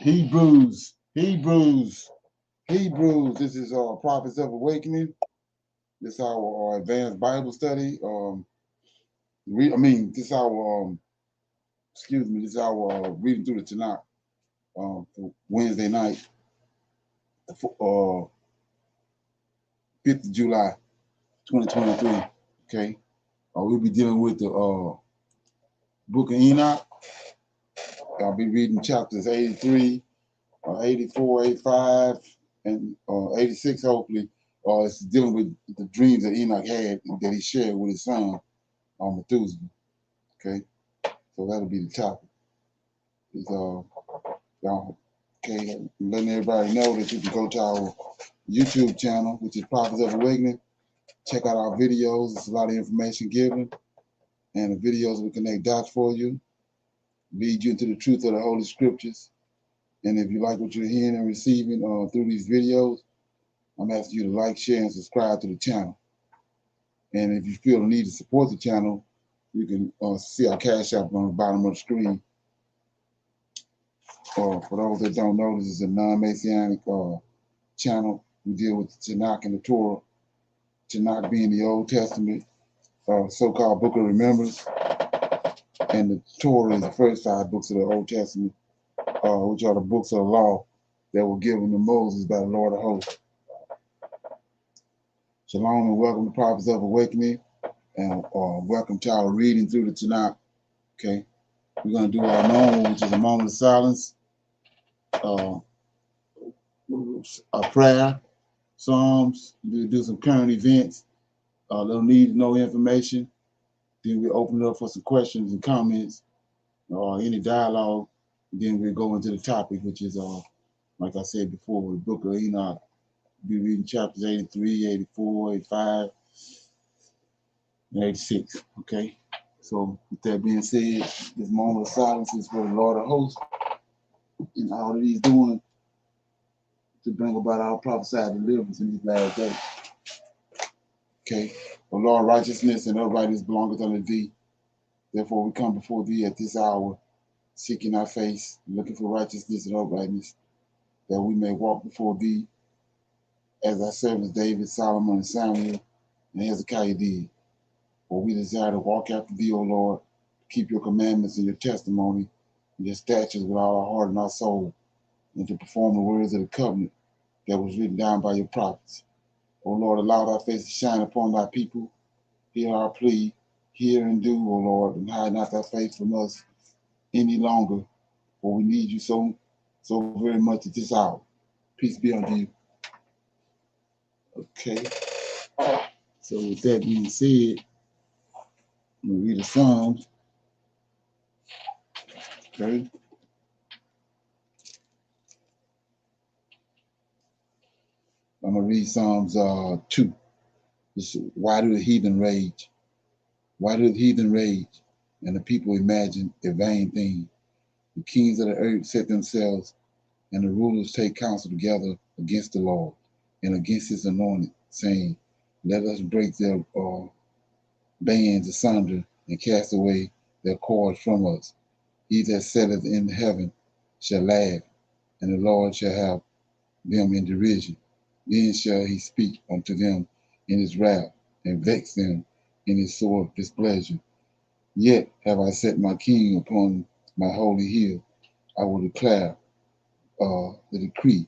Hebrews. This is Prophets of Awakening. This is our advanced Bible study. This is our this is our reading through the Tanak for Wednesday night, 5th of July, 2023. Okay, we'll be dealing with the Book of Enoch. I'll be reading chapters 83, 84, 85, and 86, hopefully. It's dealing with the dreams that Enoch had that he shared with his son, Methuselah. Okay, so that'll be the topic. It's, okay, letting everybody know that you can go to our YouTube channel, which is Prophets of Awakening. Check out our videos. There's a lot of information given, and the videos will connect dots for you, lead you into the truth of the Holy Scriptures. And if you like what you're hearing and receiving through these videos, I'm asking you to like, share, and subscribe to the channel. And if you feel the need to support the channel, you can see our Cash App on the bottom of the screen. For those that don't know, this is a non-Messianic channel. We deal with the Tanak and the Torah. Tanak being the Old Testament, so-called Book of Remembrance, and the Torah is the first 5 books of the Old Testament, which are the books of the law that were given to Moses by the Lord of hosts. Shalom and welcome to Prophets of Awakening, and welcome to our reading through the Tanakh. Okay, we're going to do our normal, which is a moment of silence, a prayer, Psalms. We'll do some current events, little need to know information. Then we open it up for some questions and comments, or any dialogue. Then we'll go into the topic, which is, like I said before, the Book of Enoch. We'll be reading chapters 83, 84, 85, and 86. Okay. So with that being said, this moment of silence is for the Lord of hosts and all that he's doing to bring about our prophesied deliverance in these last days. Okay. O Lord, righteousness and uprightness belongeth unto thee. Therefore we come before thee at this hour, seeking thy face, looking for righteousness and uprightness, that we may walk before thee as thy servants David, Solomon, and Samuel, and Hezekiah did. For we desire to walk after thee, O Lord, to keep your commandments and your testimony and your statutes with all our heart and our soul, and to perform the words of the covenant that was written down by your prophets. O Lord, allow thy face to shine upon thy people. Hear our plea, hear and do, O Lord, and hide not thy face from us any longer, for we need you so very much at this hour. Peace be unto you. Okay. So with that being said, I'm going to read the Psalms. Okay. I'm going to read Psalms 2. This is, why do the heathen rage? Why do the heathen rage? And the people imagine a vain thing. The kings of the earth set themselves, and the rulers take counsel together against the Lord and against his anointed, saying, let us break their bands asunder and cast away their cords from us. He that sitteth in heaven shall laugh, and the Lord shall have them in derision. Then shall he speak unto them in his wrath, and vex them in his sore displeasure. Yet have I set my king upon my holy hill. I will declare the decree.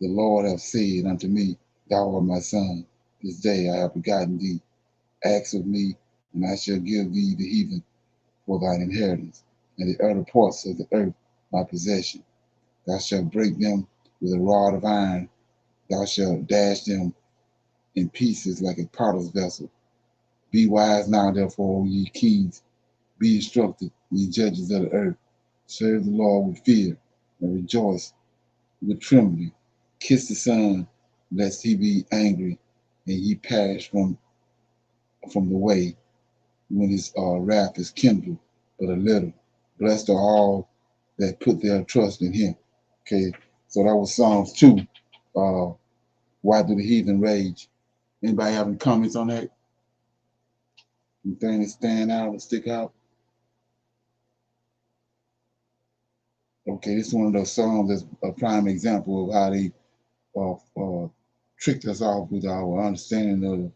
The Lord hath said unto me, thou art my son. This day I have begotten thee. Ask of me, and I shall give thee the heathen for thine inheritance, and the other parts of the earth my possession. Thou shalt break them with a rod of iron. Thou shalt dash them in pieces like a potter's vessel. Be wise now, therefore, O ye kings. Be instructed, ye judges of the earth. Serve the Lord with fear, and rejoice with trembling. Kiss the Son, lest he be angry, and ye perish from the way, when his wrath is kindled but a little. Blessed are all that put their trust in him. Okay, so that was Psalms 2. Why do the heathen rage? Anybody have any comments on that? Anything that stand out or stick out? Okay, this is one of those songs that's a prime example of how they tricked us off with our understanding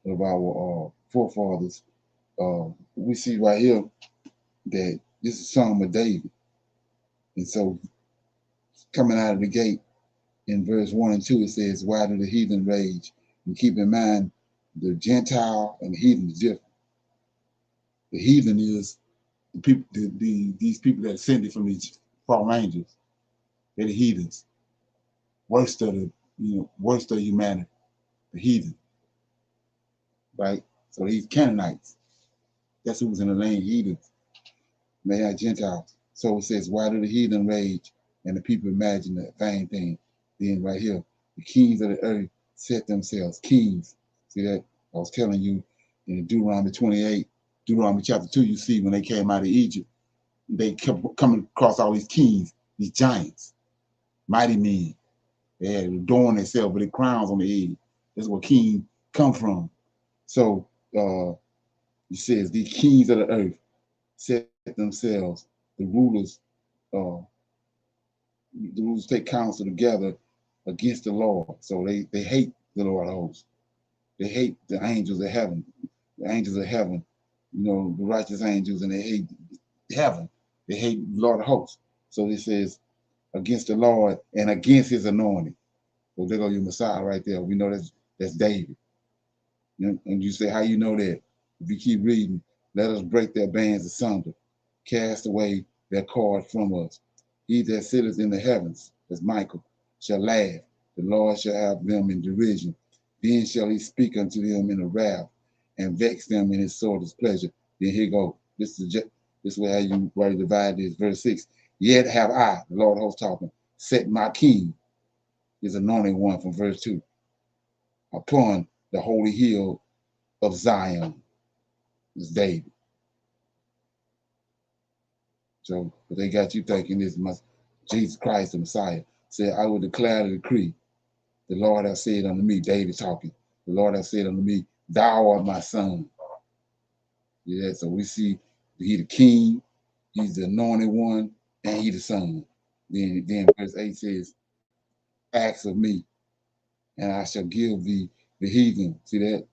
of our forefathers. We see right here that this is a Psalm of David. And so coming out of the gate in verse 1 and 2, it says, why do the heathen rage? And keep in mind, the Gentile and the heathen is different. The heathen is the people, these people that ascended from these fallen angels. They're the heathens. Worst of the, worst of humanity, the heathen. Right? So these Canaanites, that's who was in the land, heathens. They are Gentiles. So it says, why do the heathen rage and the people imagine the vain thing? Then right here, the kings of the earth set themselves, kings. See that? I was telling you in Deuteronomy 28, Deuteronomy chapter 2, you see when they came out of Egypt, they kept coming across all these kings, these giants, mighty men. They had adorned themselves with their crowns on their head. That's where kings come from. So he says, these kings of the earth set themselves, the rulers take counsel together against the Lord. So they hate the Lord of hosts. They hate the angels of heaven. The angels of heaven, the righteous angels, and they hate heaven. They hate the Lord of hosts. So it says against the Lord and against his anointing. So there go your Messiah right there. We know that's David. And you say, how you know that? If you keep reading, let us break their bands asunder, cast away their cord from us. He that sitteth in the heavens, as Michael, shall laugh. The Lord shall have them in derision. Then shall he speak unto them in a wrath, and vex them in his sore displeasure. Then here go. This is where you divide this. Verse 6. Yet have I, the Lord host talking, set my king, his anointed one from verse 2, upon the holy hill of Zion. It's David. So, but they got you thinking this must Jesus Christ, the Messiah, said, I will declare the decree. The Lord hath said unto me, David talking, the Lord hath said unto me, thou art my son. Yeah, so we see he the king, he's the anointed one, and he the son. Then verse 8 says, ask of me, and I shall give thee the heathen. See that?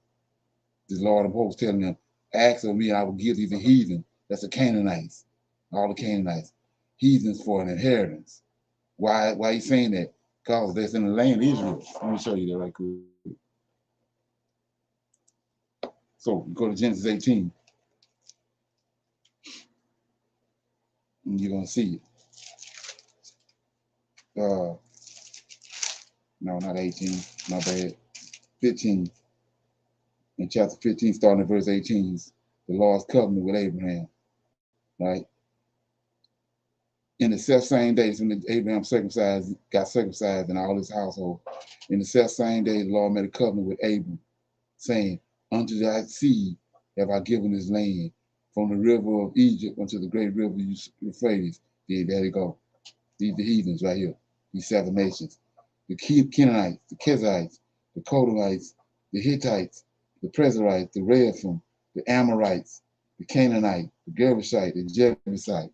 The Lord of hosts telling them, ask of me, and I will give thee the heathen. That's the Canaanites, all the Canaanites. Heathens for an inheritance. Why are you saying that? Because that's in the land of Israel. Let me show you that right quick. So go to Genesis 18, and you're gonna see it. No, not 18, my bad. 15. In chapter 15, starting at verse 18, the Lord's covenant with Abraham, right? In the self same days when Abraham got circumcised in all his household, in the self same day, the Lord made a covenant with Abram, saying, unto thy seed have I given this land, from the river of Egypt unto the great river Euphrates. There you go. These the heathens right here. These 7 nations. The Canaanites, the Kezites, the Kodomites, the Hittites, the Perizzites, the Rephaim, the Amorites, the Canaanite, the Girgashite, the Jebusite.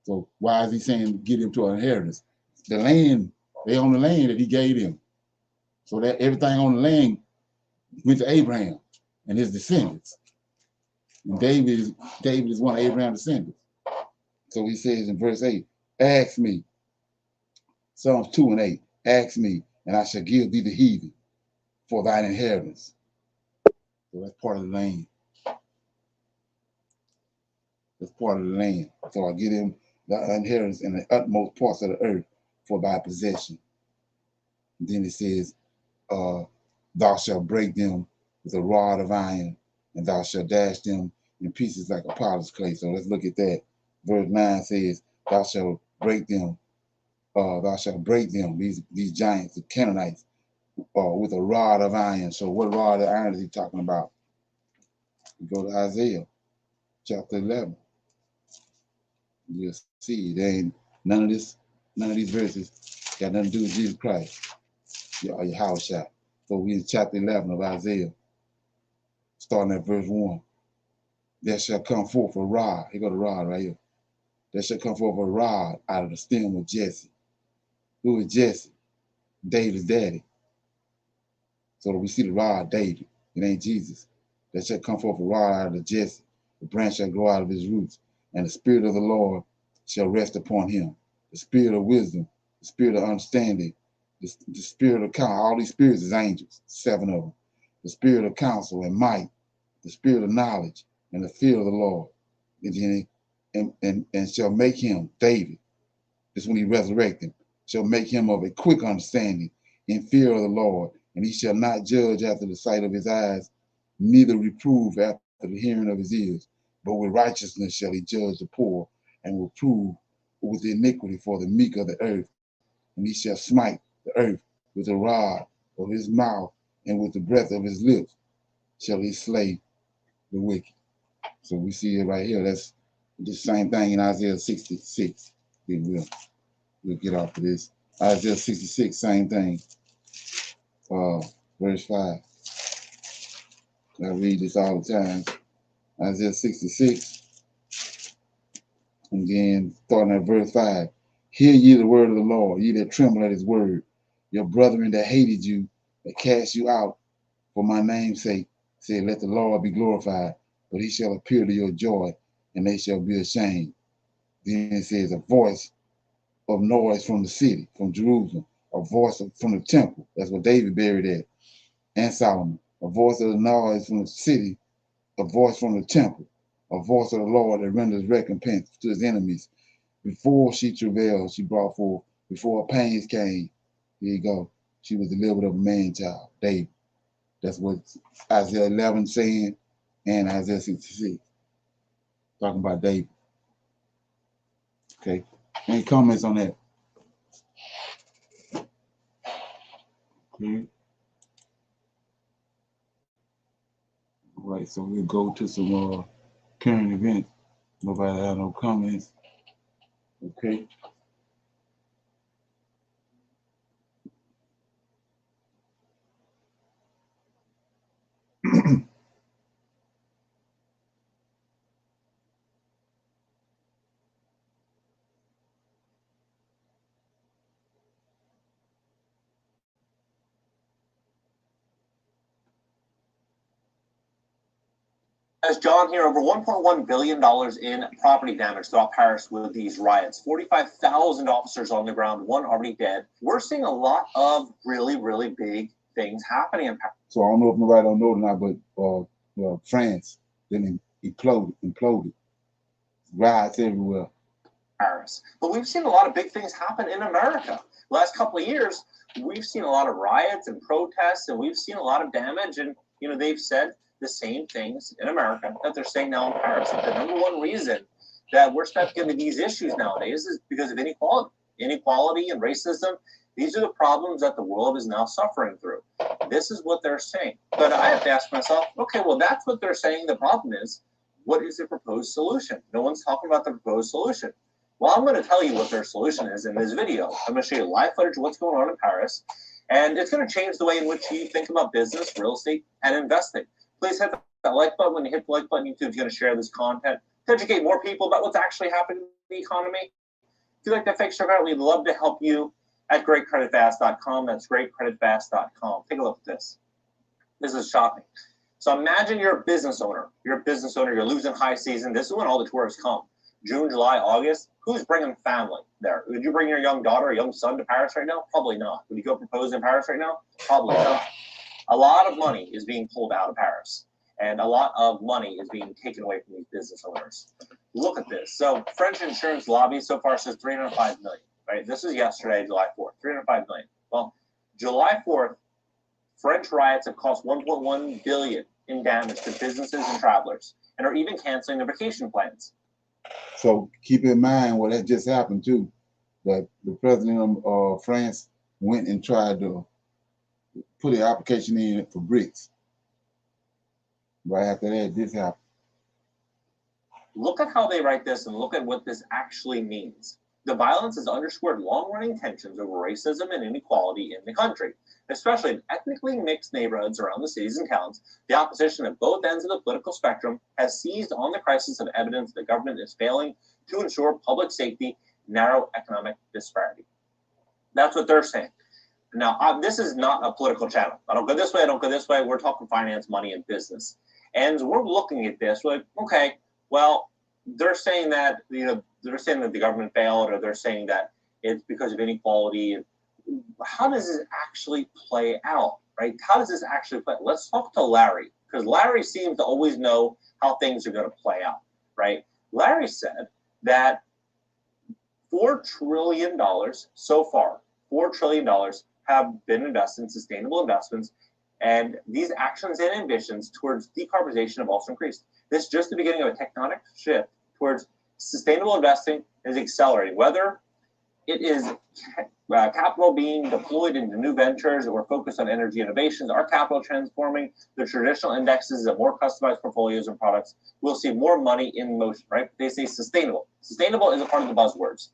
So why is he saying get him to an inheritance? The land, they own the land that he gave him. So that everything on the land went to Abraham and his descendants. And David is one of Abraham's descendants. So he says in verse 8, ask me, Psalms 2 and 8, ask me, and I shall give thee the heathen for thine inheritance. So that's part of the land. That's part of the land. So I give him the inheritance in the utmost parts of the earth for thy possession. And then it says, thou shalt break them with a rod of iron, and thou shalt dash them in pieces like a potter's clay. So let's look at that. Verse 9 says, thou shalt break them, these giants, the Canaanites, with a rod of iron. So what rod of iron is he talking about? We go to Isaiah chapter 11. You'll see there ain't none of these verses got nothing to do with Jesus Christ, your house shot. So we in chapter 11 of Isaiah, starting at verse 1. There shall come forth a rod. Here go the rod right here. There shall come forth a rod out of the stem of Jesse. Who is Jesse? David's daddy. So we see the rod, David. It ain't Jesus. There shall come forth a rod out of Jesse. The branch shall grow out of his roots. And the Spirit of the Lord shall rest upon him. The Spirit of wisdom, the Spirit of understanding, the Spirit of counsel. All these spirits is angels, 7 of them. The Spirit of counsel and might, the Spirit of knowledge and the fear of the Lord. And shall make him, David, this when he resurrected him, shall make him of a quick understanding in fear of the Lord. And he shall not judge after the sight of his eyes, neither reprove after the hearing of his ears. But with righteousness shall he judge the poor, and will prove with iniquity for the meek of the earth. And he shall smite the earth with the rod of his mouth, and with the breath of his lips shall he slay the wicked. So we see it right here. That's the same thing in Isaiah 66. We'll get off of this. Isaiah 66, same thing. Verse 5. I read this all the time. Isaiah 66. And then starting at verse 5. Hear ye the word of the Lord, ye that tremble at his word. Your brethren that hated you, that cast you out for my name's sake, said, let the Lord be glorified, but he shall appear to your joy, and they shall be ashamed. Then it says, a voice of noise from the city, from Jerusalem, a voice from the temple. That's what David buried at, and Solomon. A voice of the noise from the city, a voice from the temple, a voice of the Lord that renders recompense to his enemies. Before she travailed, she brought forth. Before her pains came, here you go. She was delivered of a man-child, David. That's what Isaiah 11 saying, and Isaiah 66. Talking about David. Okay. Any comments on that? Okay. All right, so we'll go to some current events. Nobody have no comments. Okay. As John here, over $1.1 billion in property damage throughout Paris with these riots. 45,000 officers on the ground, 1 already dead. We're seeing a lot of really, really big things happening in Paris. So I don't know if nobody don't know or not, but France then imploded. Riots everywhere. Paris. But we've seen a lot of big things happen in America. The last couple of years, we've seen a lot of riots and protests, and we've seen a lot of damage. And, you know, they've said the same things in America that they're saying now in Paris. That the number one reason that we're stuck into these issues nowadays is because of inequality. Inequality and racism, these are the problems that the world is now suffering through. This is what they're saying. But I have to ask myself, okay, well, that's what they're saying the problem is. What is the proposed solution? No one's talking about the proposed solution. Well, I'm going to tell you what their solution is in this video. I'm going to show you live footage of what's going on in Paris, and it's going to change the way in which you think about business, real estate, and investing. Please hit that like button. When you hit the like button, YouTube's going to share this content to educate more people about what's actually happening in the economy. If you like that fake stuff out, we'd love to help you at greatcreditfast.com. That's greatcreditfast.com. Take a look at this. This is shocking. So imagine you're a business owner. You're a business owner. You're losing high season. This is when all the tourists come. June, July, August. Who's bringing family there? Would you bring your young daughter or young son to Paris right now? Probably not. Would you go propose in Paris right now? Probably not. A lot of money is being pulled out of Paris, and a lot of money is being taken away from these business owners. Look at this. So French insurance lobby so far says $305 million. Right? This is yesterday, July 4th. $305 million. Well, July 4th, French riots have cost $1.1 billion in damage to businesses and travelers, and are even canceling their vacation plans. So keep in mind what that just happened too, that the president of France went and tried to put an application in for BRICS. Right after that, this happened. Look at how they write this and look at what this actually means. The violence has underscored long-running tensions over racism and inequality in the country, especially in ethnically mixed neighborhoods around the cities and towns. The opposition at both ends of the political spectrum has seized on the crisis of evidence the government is failing to ensure public safety, narrow economic disparity. That's what they're saying. Now, this is not a political channel. I don't go this way, I don't go this way. We're talking finance, money, and business. And we're looking at this, we're like, okay, well, they're saying that, they're saying that the government failed, or they're saying that it's because of inequality. How does this actually play out, right? How does this actually play? Let's talk to Larry, because Larry seems to always know how things are going to play out, right? Larry said that $4 trillion so far, $4 trillion have been invested in sustainable investments, and these actions and ambitions towards decarbonization have also increased. This is just the beginning of a tectonic shift towards sustainable investing is accelerating, whether it is capital being deployed into new ventures or focused on energy innovations, our capital transforming the traditional indexes of more customized portfolios and products. We'll see more money in motion, right? They say sustainable. Sustainable is a part of the buzzwords.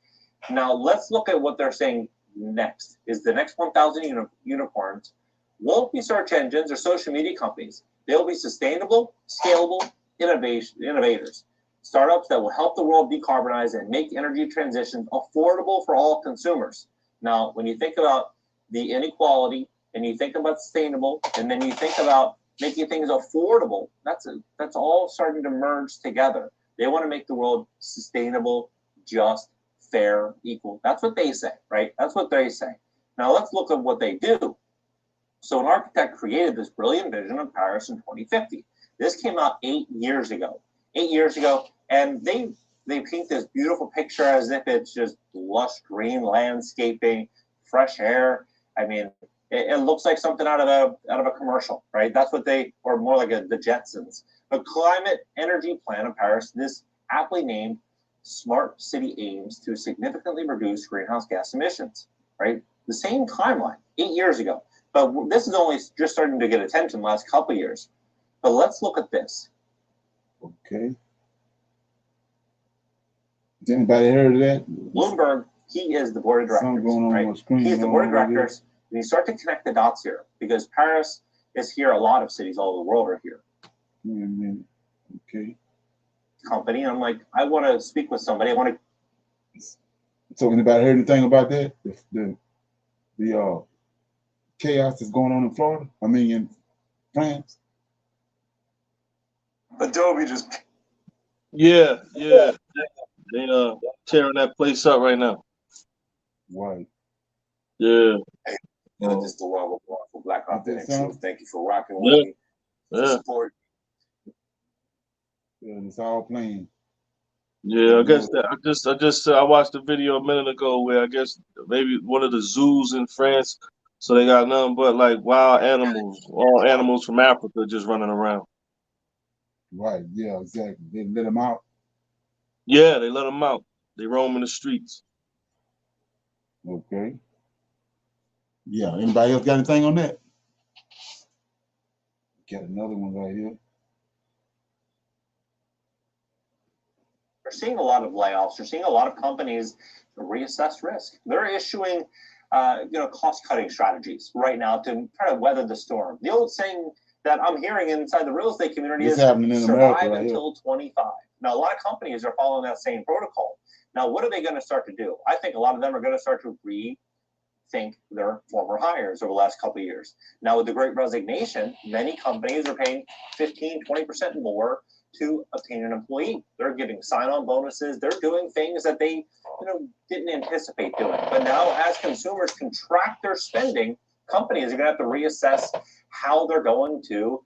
Now let's look at what they're saying next. Is the next 1,000 unicorns won't be search engines or social media companies. They'll be sustainable, scalable innovators. Startups that will help the world decarbonize and make energy transitions affordable for all consumers. Now, when you think about the inequality and you think about sustainable, and then you think about making things affordable, that's all starting to merge together. They want to make the world sustainable, just, fair, equal. That's what they say, right? That's what they say. Now let's look at what they do. So an architect created this brilliant vision of Paris in 2050. This came out 8 years ago. 8 years ago, and they paint this beautiful picture as if it's just lush green landscaping, fresh air. I mean, it looks like something out of a commercial, right? That's what they, or more like the Jetsons. The climate energy plan of Paris, this aptly named Smart City aims to significantly reduce greenhouse gas emissions, right? The same timeline, 8 years ago. But this is only just starting to get attention the last couple of years. But let's look at this. Okay. Has anybody heard of that? Bloomberg, he is the board of directors, right? He's the board of directors. And you start to connect the dots here, because Paris is here. A lot of cities all over the world are here. Okay. Company. I'm like, I want to speak with somebody. I want to. So anybody heard anything about that? The chaos that's going on in Florida? I mean, in France? Adobe just. Yeah. They tearing that place up right now. Right. Yeah. Hey, this is the one for Black Authentic Truth. Thank you for rocking with me. Yeah. Support. Yeah, it's all playing. Yeah, I guess that I watched a video a minute ago where I guess maybe one of the zoos in France, so they got nothing but like wild animals, all animals from Africa just running around. Right, yeah, exactly. They let them out. Yeah, they let them out. They roam in the streets. Okay. Yeah, anybody else got anything on that? Got another one right here. We're seeing a lot of layoffs. You're seeing a lot of companies reassess risk. They're issuing, cost-cutting strategies right now to try to weather the storm. The old saying that I'm hearing inside the real estate community is survive until 25. Now, a lot of companies are following that same protocol. Now, what are they going to start to do? I think a lot of them are going to start to rethink their former hires over the last couple of years. Now, with the Great Resignation, many companies are paying 15, 20% more to obtain an employee. They're giving sign-on bonuses. They're doing things that they didn't anticipate doing. But now, as consumers contract their spending, companies are going to have to reassess how they're going to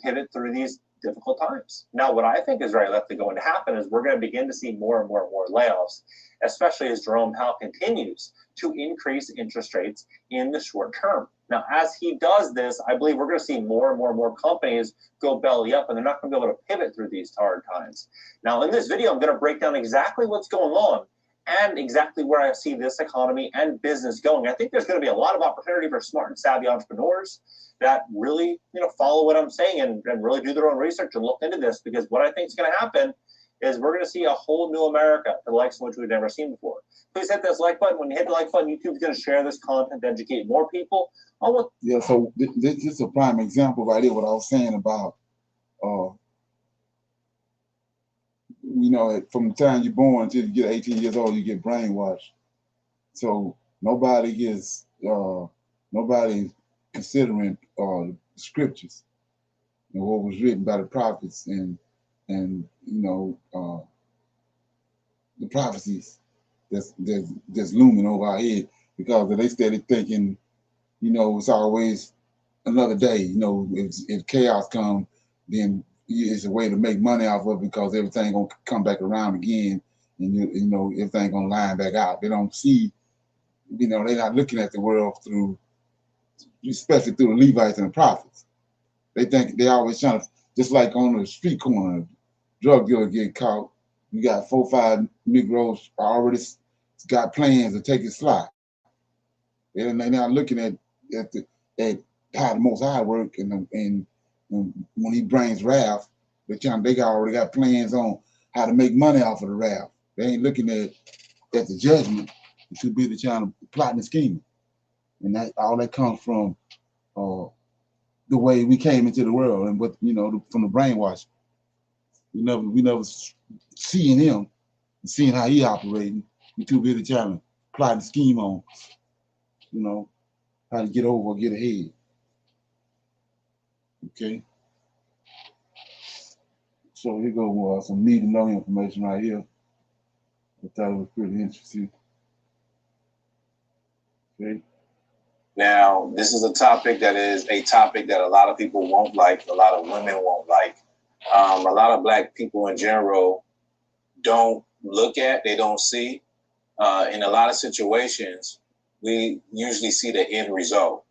pivot through these difficult times. Now, what I think is very likely going to happen is we're going to begin to see more and more layoffs, especially as Jerome Powell continues to increase interest rates in the short term. Now, as he does this, I believe we're going to see more and more companies go belly up, and they're not going to be able to pivot through these hard times. Now, in this video, I'm going to break down exactly what's going on and exactly where I see this economy and business going. I think there's going to be a lot of opportunity for smart and savvy entrepreneurs that really, follow what I'm saying and really do their own research and look into this, because what I think is going to happen is we're going to see a whole new America, the likes of which we've never seen before. Please hit this like button. When you hit the like button, YouTube's going to share this content to educate more people on what. Yeah, so this is a prime example right here, what I was saying about, know, from the time you're born until you get 18 years old, you get brainwashed. So nobody considering the scriptures and what was written by the prophets and the prophecies that's looming over our head, because they started thinking, it's always another day. If chaos comes, then it's a way to make money off of it, because everything gonna come back around again, and everything gonna line back out. They don't see, they're not looking at the world through, especially through the Levites and the prophets. They think they always trying to, just like on the street corner, drug dealer get caught. You got 4 or 5 Negroes already got plans to take his slot. They're not looking at how the Most High work, and when He brings wrath, they already got plans on how to make money off of the wrath. They ain't looking at the judgment. It should be the trying to plotting and scheming, and all that comes from the way we came into the world, and from the brainwash. We never seeing Him and seeing how He operating. We too busy trying to plot and scheme on, how to get over or get ahead. Okay. So here go some need to know information right here. I thought it was pretty interesting. Okay. Now, this is a topic that a lot of people won't like, a lot of women won't like. A lot of Black people in general don't look at, they don't see. In a lot of situations, we usually see the end result.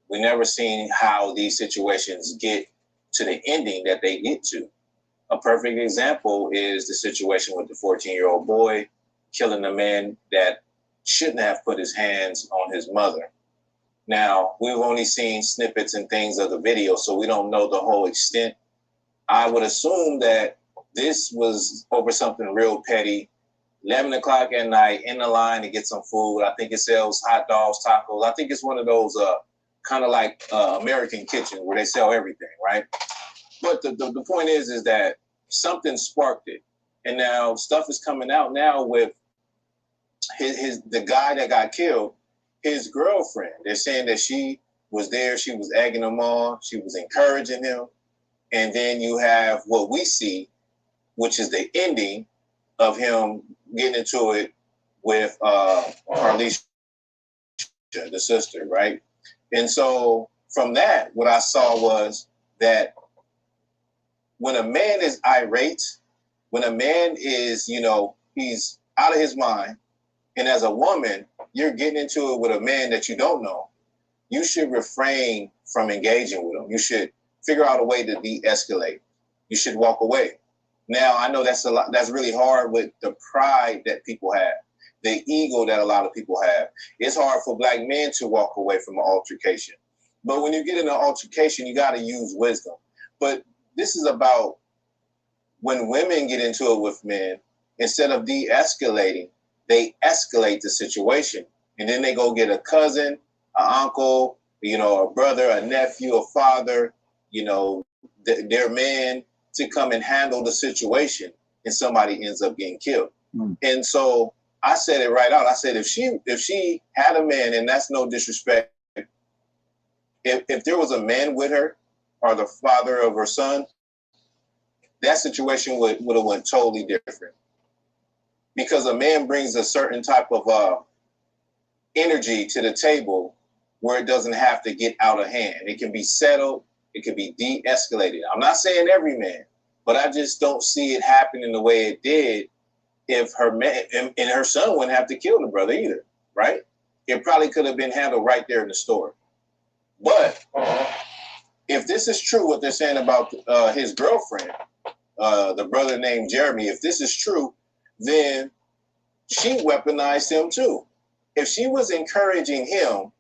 We never seen how these situations get to the ending that they get to. A perfect example is the situation with the 14-year-old boy killing a man that shouldn't have put his hands on his mother. Now, we've only seen snippets and things of the video, so we don't know the whole extent. I would assume that this was over something real petty. 11 o'clock at night, in the line to get some food. I think it sells hot dogs, tacos. I think it's one of those kind of like American Kitchen where they sell everything, right? But the point is that something sparked it. And now stuff is coming out now with the guy that got killed, his girlfriend. They're saying that she was there, she was egging him on, she was encouraging him. And then you have what we see, which is the ending of him getting into it with Carlisha, the sister, right? And so from that, what I saw was that when a man is irate, when a man is, he's out of his mind, and as a woman, you're getting into it with a man that you don't know, you should refrain from engaging with him. You should figure out a way to de-escalate. You should walk away. Now, I know that's really hard with the pride that people have, the ego that a lot of people have. It's hard for Black men to walk away from an altercation. But when you get in an altercation, you got to use wisdom. But this is about when women get into it with men, instead of de-escalating, they escalate the situation. And then they go get a cousin, an uncle, a brother, a nephew, a father, their man to come and handle the situation, and somebody ends up getting killed. And so I said it right out. I said, if she had a man, and that's no disrespect, if there was a man with her or the father of her son, that situation would have went totally different. Because a man brings a certain type of energy to the table where it doesn't have to get out of hand. It can be settled. It can be de-escalated. I'm not saying every man, but I just don't see it happening the way it did if her man and her son wouldn't have to kill the brother either, right? It probably could have been handled right there in the store. But if this is true, what they're saying about his girlfriend, the brother named Jeremy, if this is true, then she weaponized him too. If she was encouraging him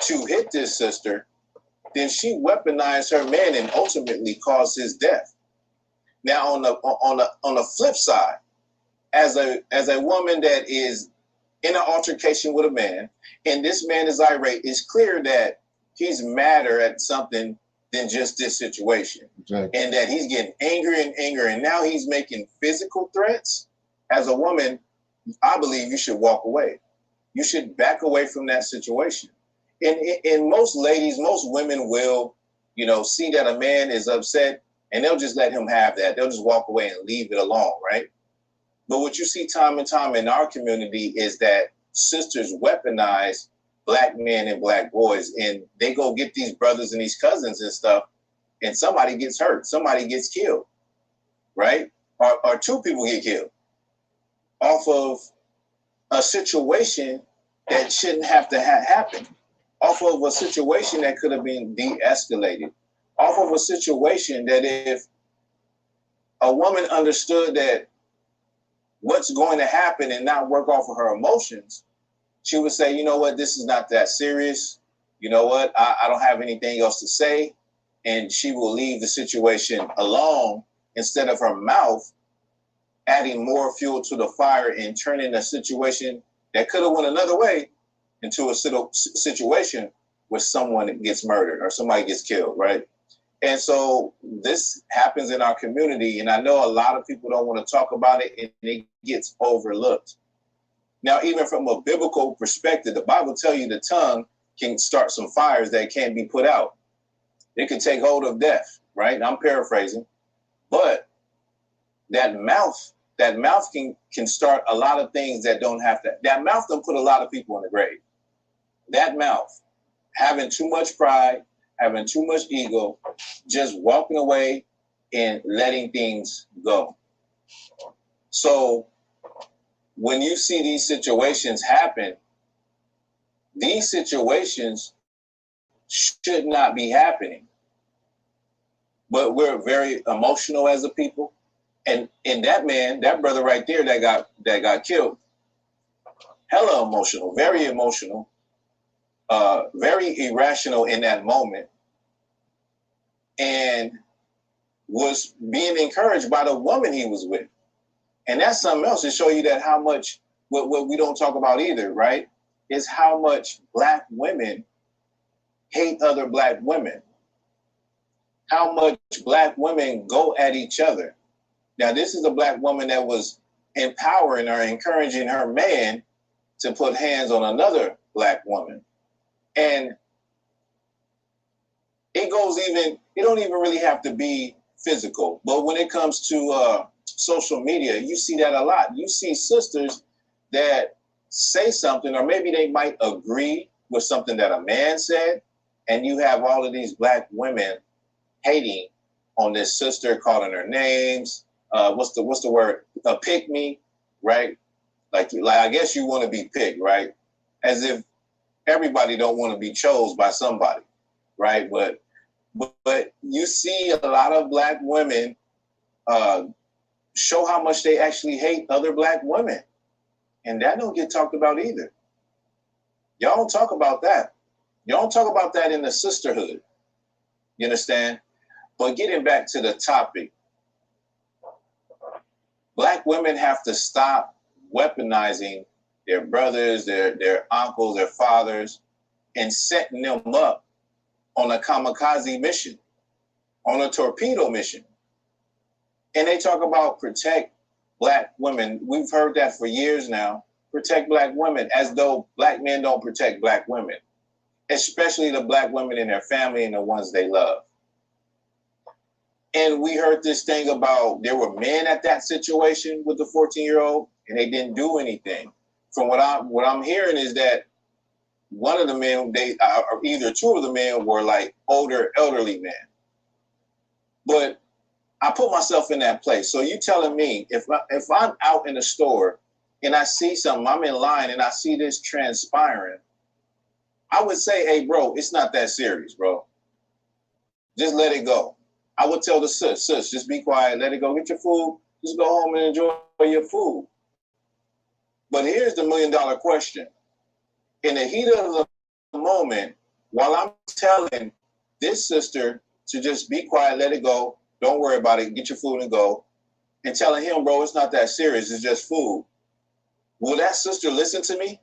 to hit this sister, then she weaponized her man and ultimately caused his death. Now, on the flip side, as a woman that is in an altercation with a man, and this man is irate, it's clear that he's madder at something than just this situation. Exactly. And that he's getting angrier and angrier. And now he's making physical threats. As a woman, I believe you should walk away. You should back away from that situation. And most ladies, most women will, you know, see that a man is upset and they'll just let him have that. They'll just walk away and leave it alone, right? But what you see time and time in our community is that sisters weaponize black men and black boys, and they go get these brothers and these cousins and stuff, and somebody gets hurt, somebody gets killed, right? Or two people get killed off of a situation that shouldn't have to happen, off of a situation that could have been de-escalated, off of a situation that if a woman understood that what's going to happen and not work off of her emotions, she would say, you know what, this is not that serious. You know what, I don't have anything else to say. And she will leave the situation alone instead of her mouth adding more fuel to the fire and turning a situation that could have went another way into a situation where someone gets murdered or somebody gets killed, right? And so this happens in our community, and I know a lot of people don't want to talk about it, and it gets overlooked. Now, even from a biblical perspective, the Bible tells you the tongue can start some fires that can't be put out. It can take hold of death, right? I'm paraphrasing, but that mouth can start a lot of things that don't have to. That mouth can put a lot of people in the grave. That mouth, having too much pride, having too much ego, just walking away and letting things go. So when you see these situations happen, these situations should not be happening. But we're very emotional as a people. And that man, that brother right there that got killed, hella emotional, very emotional, very irrational in that moment, and was being encouraged by the woman he was with. And that's something else to show you that how much, what we don't talk about either, right, is how much black women hate other black women. How much black women go at each other. Now, this is a black woman that was empowering or encouraging her man to put hands on another black woman. And it don't even really have to be physical. But when it comes to social media, you see that a lot. You see sisters that say something, or maybe they might agree with something that a man said, and you have all of these black women hating on this sister, calling her names. What's the word? Pick me, right? Like I guess you want to be picked, right? As if everybody don't want to be chose by somebody, right? But you see a lot of black women show how much they actually hate other black women, and that don't get talked about either. Y'all don't talk about that. Y'all don't talk about that in the sisterhood. You understand? But getting back to the topic, black women have to stop weaponizing their brothers, their uncles, their fathers, and setting them up on a kamikaze mission, on a torpedo mission. And they talk about protect black women. We've heard that for years now. Protect black women, as though black men don't protect black women, especially the black women in their family and the ones they love. And we heard this thing about there were men at that situation with the 14-year-old, and they didn't do anything. From what I'm hearing is that one of the men, or either two of the men, were like older, elderly men. But I put myself in that place. So you telling me if I'm out in the store and I see something, I'm in line and I see this transpiring, I would say, hey, bro, it's not that serious, bro. Just let it go. I would tell the sis, just be quiet, let it go, get your food, just go home and enjoy your food. But here's the $1 million question. In the heat of the moment, while I'm telling this sister to just be quiet, let it go, don't worry about it, get your food and go, and telling him, bro, it's not that serious, it's just food, will that sister listen to me?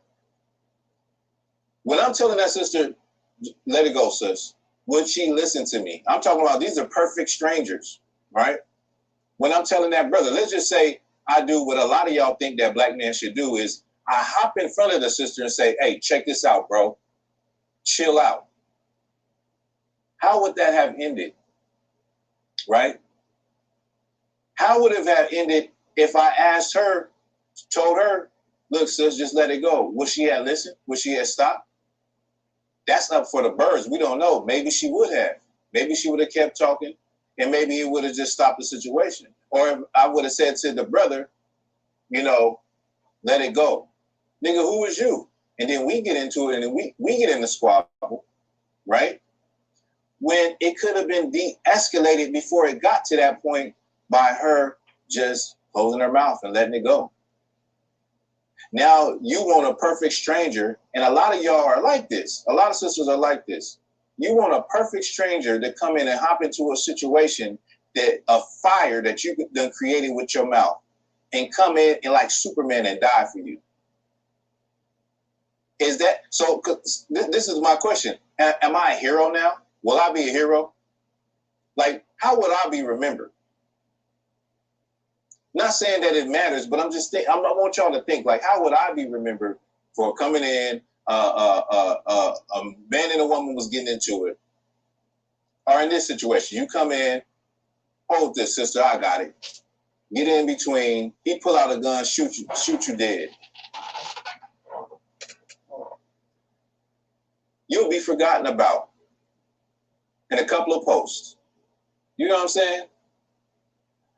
When I'm telling that sister, let it go, sis, would she listen to me? I'm talking about these are perfect strangers, right? When I'm telling that brother, let's just say I do what a lot of y'all think that black man should do is I hop in front of the sister and say, hey, check this out, bro. Chill out. How would that have ended? Right? How would it have ended if I asked her, told her, look, sis, just let it go? Would she have listened? Would she have stopped? That's up for the birds. We don't know. Maybe she would have. Maybe she would have kept talking, and maybe it would have just stopped the situation. Or if I would have said to the brother, you know, let it go. Nigga, who is you? And then we get into it, and then we get in the squabble, right? When it could have been de-escalated before it got to that point by her just closing her mouth and letting it go. Now you want a perfect stranger, and a lot of y'all are like this. A lot of sisters are like this. You want a perfect stranger to come in and hop into a situation, that a fire that you done created with your mouth, and come in and like Superman and die for you. Is that so? This is my question. Am I a hero now? Will I be a hero? Like, how would I be remembered? Not saying that it matters, but I'm just I want y'all to think, like, how would I be remembered for coming in? A man and a woman was getting into it, or in this situation, you come in, hold this, sister, I got it. Get in between. He pull out a gun, shoot you dead. You'll be forgotten about in a couple of posts. You know what I'm saying?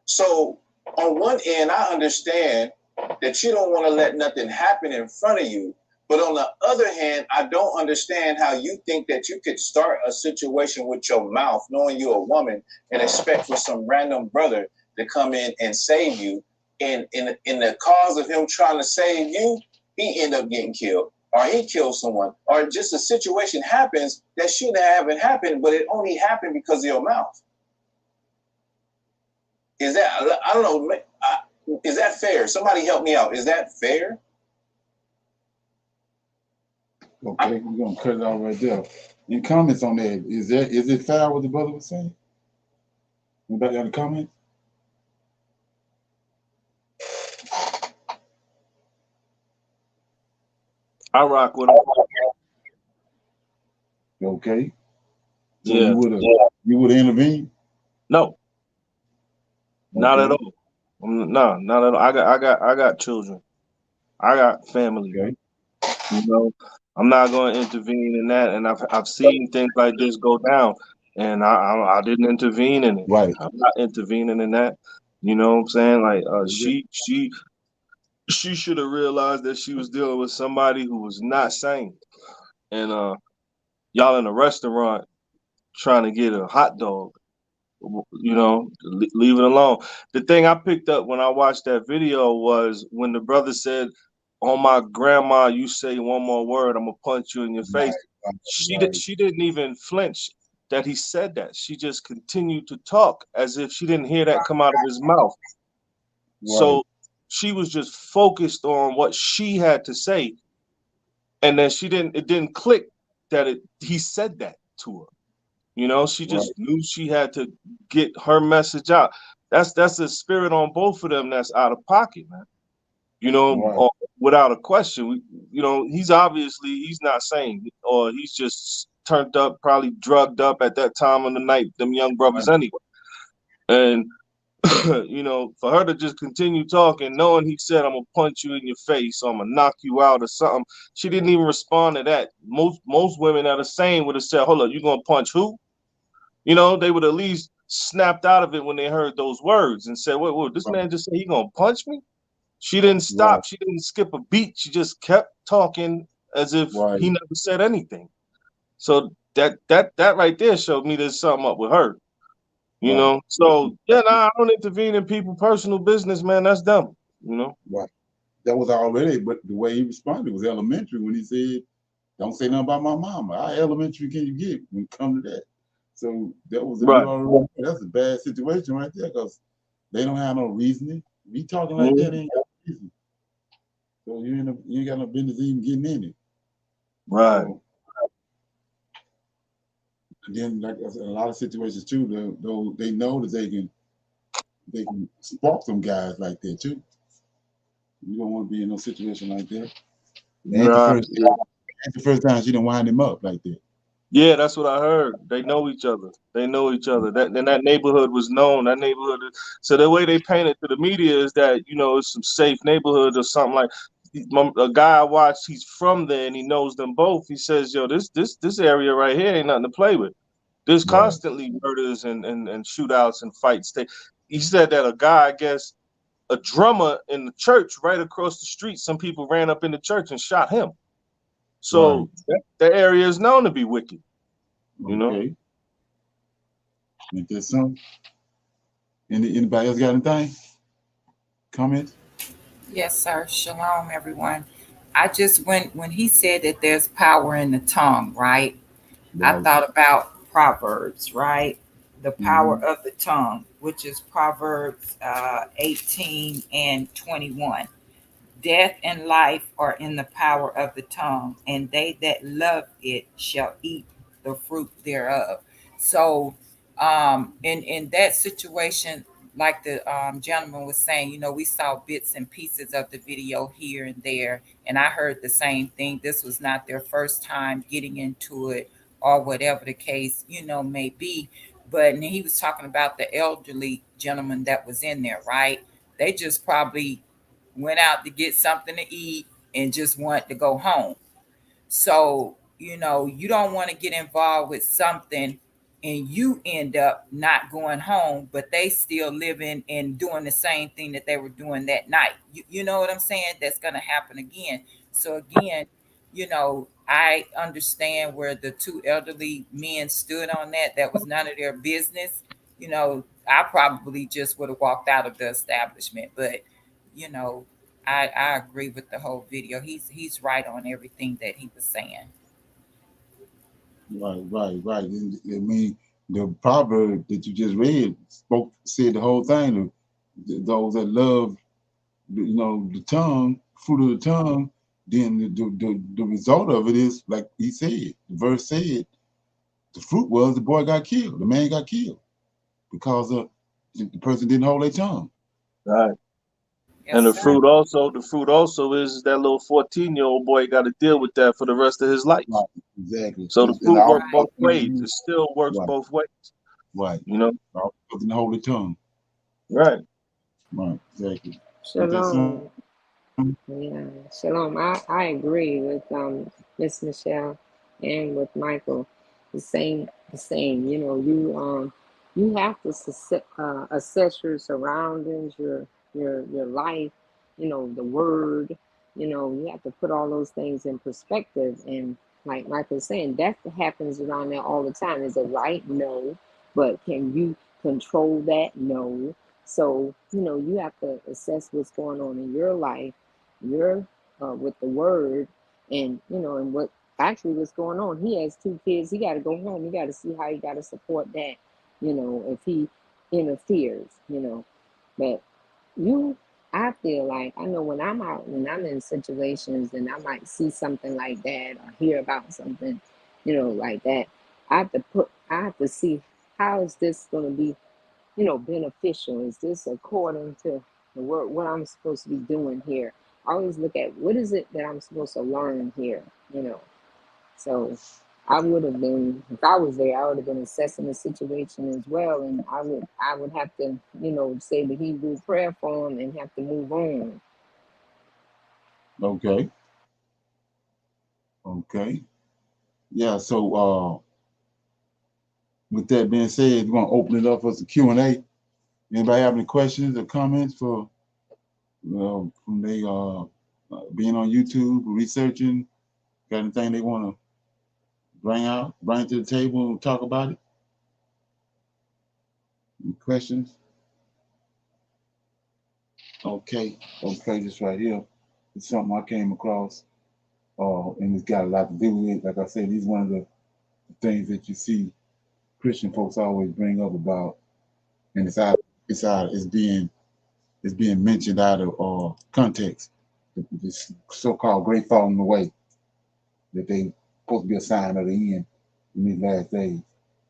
So on one end, I understand that you don't want to let nothing happen in front of you. But on the other hand, I don't understand how you think that you could start a situation with your mouth, knowing you're a woman, and expect for some random brother to come in and save you. And in the cause of him trying to save you, he end up getting killed, or he kills someone, or just a situation happens that shouldn't have happened, but it only happened because of your mouth. Is that, I don't know, is that fair? Somebody help me out. Is that fair? Okay, we're gonna cut it off right there. Any comments on that? Is it fair what the brother was saying? Anybody got a comment? I rock with him. Okay. So Yeah. you would intervene? No. Okay. Not at all. No, not at all. I got children. I got family. Okay. You know, I'm not going to intervene in that. And I've seen things like this go down, and I didn't intervene in it. Right. I'm not intervening in that. You know what I'm saying? Like she should have realized that she was dealing with somebody who was not sane. And y'all in a restaurant trying to get a hot dog. You know, leave it alone. The thing I picked up when I watched that video was when the brother said, "On my grandma, you say one more word, I'm gonna punch you in your face." She didn't even flinch that he said that. She just continued to talk as if she didn't hear that come out of his mouth. Right. So she was just focused on what she had to say, and then it didn't click that he said that to her. You know, she just knew she had to get her message out. That's a spirit on both of them that's out of pocket, man. You know, without a question. You know, he's not sane, or he's just turned up, probably drugged up at that time of the night, them young brothers anyway. And you know, for her to just continue talking, knowing he said, "I'm gonna punch you in your face, or I'm gonna knock you out," or something, she didn't even respond to that. Most women that are sane would have said, "Hold up, you gonna punch who?" You know, they would at least snapped out of it when they heard those words and said, "Wait, this man just said he gonna punch me?" She didn't stop. Right. She didn't skip a beat. She just kept talking as if he never said anything. So that right there showed me there's something up with her. You know. So I don't intervene in people's personal business, man. That's dumb. You know. Right. That was already, but the way he responded was elementary when he said, "Don't say nothing about my mama." How elementary can you get when it comes to that? So that was that's a bad situation right there, because they don't have no reasoning. Me talking like that ain't got no reason. So you ain't got no business even getting in it. Right. And then, like I said, a lot of situations too, though they know that they can spark some guys like that too. You don't want to be in no situation like that. It ain't the Right. first time. Ain't the first time she done wind him up like that. Yeah, that's what I heard. They know each other. They know each other. That and that neighborhood was known. That neighborhood. So the way they paint it to the media is that it's some safe neighborhood or something like. A guy I watched, he's from there and he knows them both. He says, "Yo, this area right here ain't nothing to play with. There's Right. constantly murders and shootouts and fights." He said that a guy, I guess, a drummer in the church right across the street, some people ran up in the church and shot him. Right. So that area is known to be wicked. Okay. Ain't that something? Anybody else got anything? Comments? Yes, sir. Shalom, everyone. I just when he said that there's power in the tongue, right? I Right. thought about Proverbs, right? The power Mm-hmm. of the tongue, which is Proverbs 18 and 21. Death and life are in the power of the tongue, and they that love it shall eat the fruit thereof. So, in that situation, like the gentleman was saying, we saw bits and pieces of the video here and there, and I heard the same thing. This was not their first time getting into it, or whatever the case, may be. But and he was talking about the elderly gentleman that was in there, right? They just probably went out to get something to eat and just wanted to go home. So, you don't want to get involved with something and you end up not going home, but they still living and doing the same thing that they were doing that night. You know what I'm saying? That's going to happen again. So, again, I understand where the two elderly men stood on that. That was none of their business. I probably just would have walked out of the establishment, but, you know, I agree with the whole video. He's right on everything that he was saying. Right. I mean, the proverb that you just read said the whole thing. Those that love, the tongue, fruit of the tongue, then the result of it is like he said. The verse said, the fruit was the boy got killed, the man got killed because the person didn't hold their tongue. Right. And Yes, the sir. fruit also is that little 14-year-old boy got to deal with that for the rest of his life. Right, exactly. So the And fruit all works Right. both ways. It still works right, both ways. right. You know? All didn't hold their tongue. Right. Right, exactly. Ain't that something? Shalom. Yeah, shalom. I agree with Miss Michelle and with Michael. The same. You have to assess your surroundings, your life. The word. You have to put all those things in perspective. And like Michael was saying, that happens around there all the time. Is it right? No. But can you control that? No. So you have to assess what's going on in your life, your with the word, and and what actually what's going on. He has two kids. He got to go home. You got to see how he got to support that. If he interferes. But you, I feel like I know when I'm out, when I'm in situations, and I might see something like that or hear about something, like that. I have to see how is this going to be beneficial? Is this according to the work, what I'm supposed to be doing here? I always look at what is it that I'm supposed to learn here, So I would have been, if I was there, I would have been assessing the situation as well. And I would have to, say the Hebrew prayer for him and have to move on. Okay. Yeah, so with that being said, we want to open it up for some Q&A. Anybody have any questions or comments from they being on YouTube, researching, got anything they want to bring to the table and talk about it? Any questions? Okay, this right here. It's something I came across, and it's got a lot to do with it. Like I said, these one of the things that you see Christian folks always bring up about, and it's being mentioned out of context. This so-called great falling away that they supposed to be a sign of the end in these last days.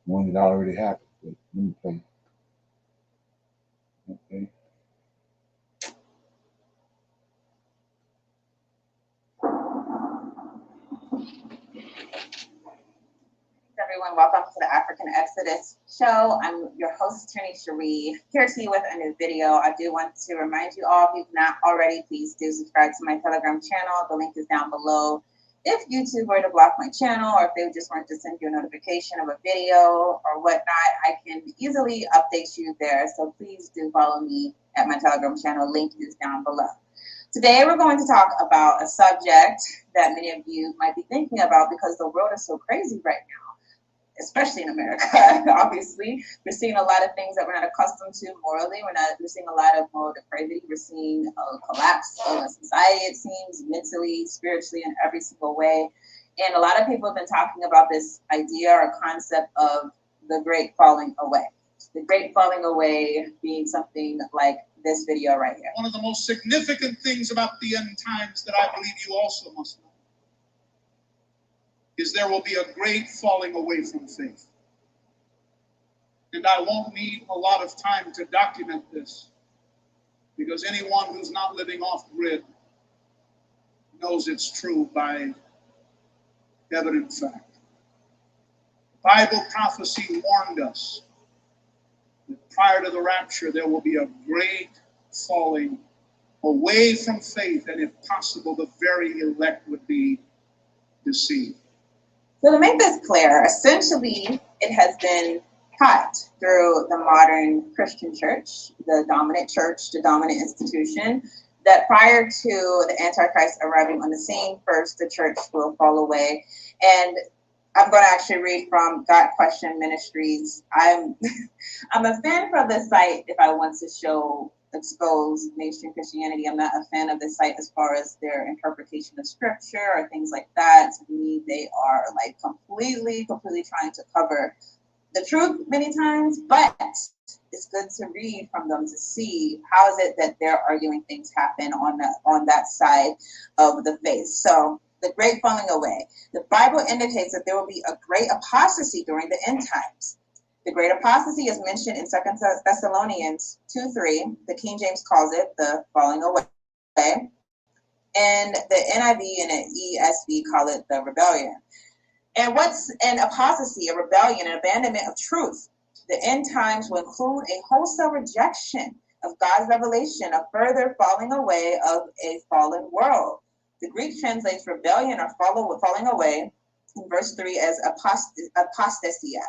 One that already happened. But let me play. Okay. Everyone, welcome to the African Exodus Show. I'm your host, Attorney Cherie, here to you with a new video. I do want to remind you all, if you've not already, please do subscribe to my Telegram channel. The link is down below. If YouTube were to block my channel, or if they just want to send you a notification of a video or whatnot, I can easily update you there. So please do follow me at my Telegram channel. Link is down below. Today, we're going to talk about a subject that many of you might be thinking about because the world is so crazy right now, especially in America. Obviously, we're seeing a lot of things that we're not accustomed to morally. We're seeing a lot of moral depravity. We're seeing a collapse of society, it seems, mentally, spiritually, in every single way. And a lot of people have been talking about this idea or concept of the great falling away. The great falling away being something like this video right here. One of the most significant things about the end times that I believe you also must know is there will be a great falling away from faith. And I won't need a lot of time to document this, because anyone who's not living off grid knows it's true by evident fact. Bible prophecy warned us that prior to the rapture there will be a great falling away from faith, and if possible, the very elect would be deceived. So to make this clear, essentially it has been taught through the modern Christian church, the dominant institution, that prior to the Antichrist arriving on the scene, first the church will fall away. And I'm going to actually read from God Question Ministries. I'm a fan from the site if I want to expose mainstream Christianity. I'm not a fan of the site as far as their interpretation of scripture or things like that. To me, they are like completely trying to cover the truth many times, but it's good to read from them to see how is it that they're arguing things happen on that side of the faith. So the great falling away. The Bible indicates that there will be a great apostasy during the end times. The great apostasy is mentioned in 2 Thessalonians 2:3. The King James calls it the falling away. And the NIV and the ESV call it the rebellion. And what's an apostasy, a rebellion, an abandonment of truth? The end times will include a wholesale rejection of God's revelation, a further falling away of a fallen world. The Greek translates rebellion or falling away in verse 3 as apostasia,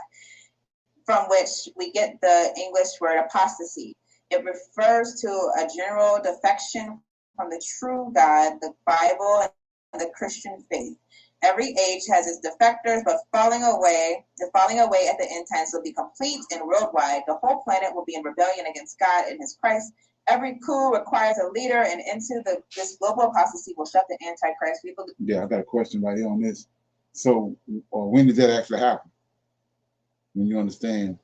from which we get the English word apostasy. It refers to a general defection from the true God, the Bible, and the Christian faith. Every age has its defectors, but the falling away at the end times will be complete and worldwide. The whole planet will be in rebellion against God and his Christ. Every coup requires a leader, and into this global apostasy will shut the Antichrist. Yeah, I got a question right here on this. So when did that actually happen? When you understand,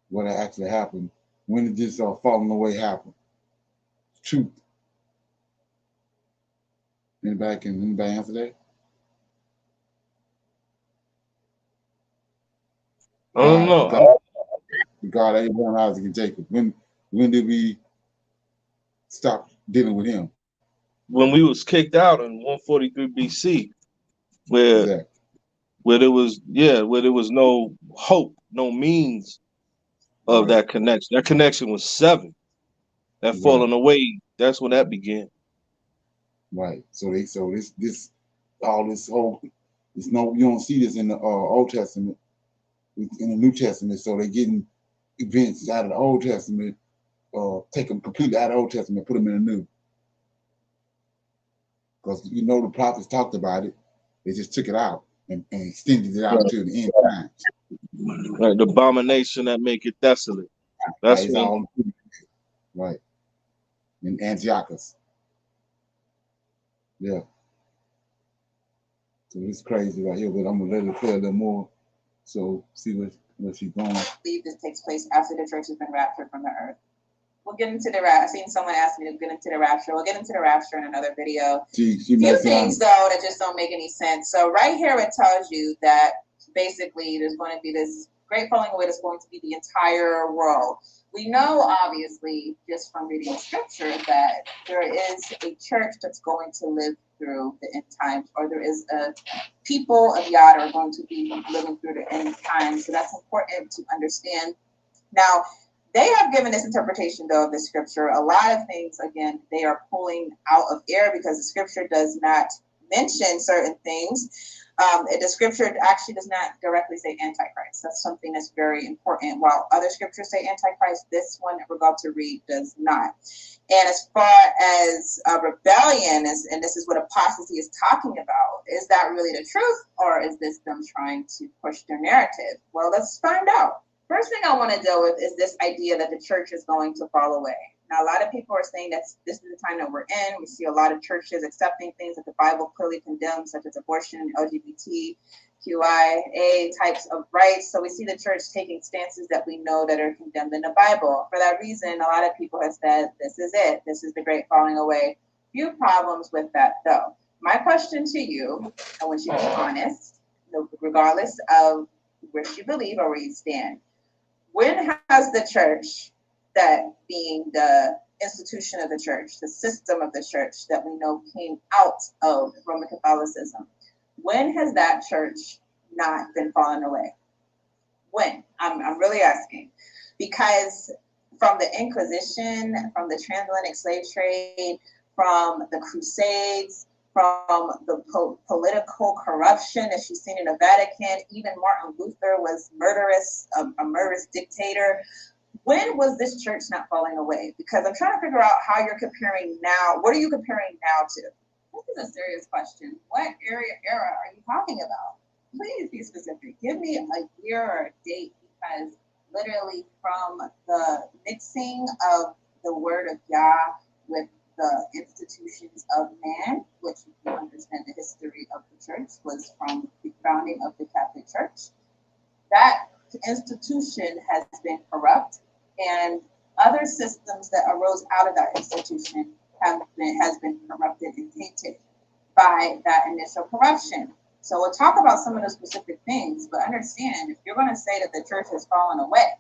what actually happened, when did this falling away happen? Truth. Anybody answer that? I don't know. God, Abraham, Isaac, and Jacob. When did we stop dealing with him? When we was kicked out in 143 BC, where there was no hope, no means of that connection. That connection was seven. That falling away, that's when that began. Right. So you don't see this in the Old Testament, in the New Testament. So they're getting events out of the Old Testament, take them completely out of the Old Testament, put them in the New. Because the prophets talked about it, they just took it out and extended it out to the end times. Right, the abomination that make it desolate. That's all. Right. In Antiochus. Yeah. So it's crazy right here, but I'm gonna let it play a little more. So see where she's going. I believe this takes place after the church has been raptured from the earth. We'll get into the rapture. I've seen someone ask me to get into the rapture. We'll get into the rapture in another video. Few things though that just don't make any sense. So right here it tells you that basically there's going to be this great falling away that's going to be the entire world. We know, obviously, just from reading scripture, that there is a church that's going to live through the end times, or there is a people of Yah are going to be living through the end times. So that's important to understand. Now, they have given this interpretation, though, of the scripture. A lot of things, again, they are pulling out of air because the scripture does not mention certain things. The scripture actually does not directly say Antichrist. That's something that's very important. While other scriptures say Antichrist, this one that we're about to read does not. And as far as rebellion, and this is what apostasy is talking about, is that really the truth, or is this them trying to push their narrative? Well, let's find out. First thing I want to deal with is this idea that the church is going to fall away. Now, a lot of people are saying that this is the time that we're in. We see a lot of churches accepting things that the Bible clearly condemns, such as abortion, LGBTQIA types of rights. So we see the church taking stances that we know that are condemned in the Bible. For that reason, a lot of people have said, this is it. This is the great falling away. Few problems with that, though. My question to you, I want you to be honest, regardless of where you believe or where you stand. When has the church, that being the institution of the church, the system of the church that we know came out of Roman Catholicism, when has that church not been falling away? When? I'm really asking. Because from the Inquisition, from the transatlantic slave trade, from the Crusades, from the political corruption that you've seen in the Vatican, even Martin Luther was murderous, a murderous dictator. When was this church not falling away? Because I'm trying to figure out how you're comparing now. What are you comparing now to? This is a serious question. What era are you talking about? Please be specific. Give me a year or a date, because literally from the mixing of the word of Yah with the institutions of man, which if you understand the history of the church was from the founding of the Catholic Church, that institution has been corrupt, and other systems that arose out of that institution has been corrupted and tainted by that initial corruption. So we'll talk about some of those specific things, but understand, if you're going to say that the church has fallen away,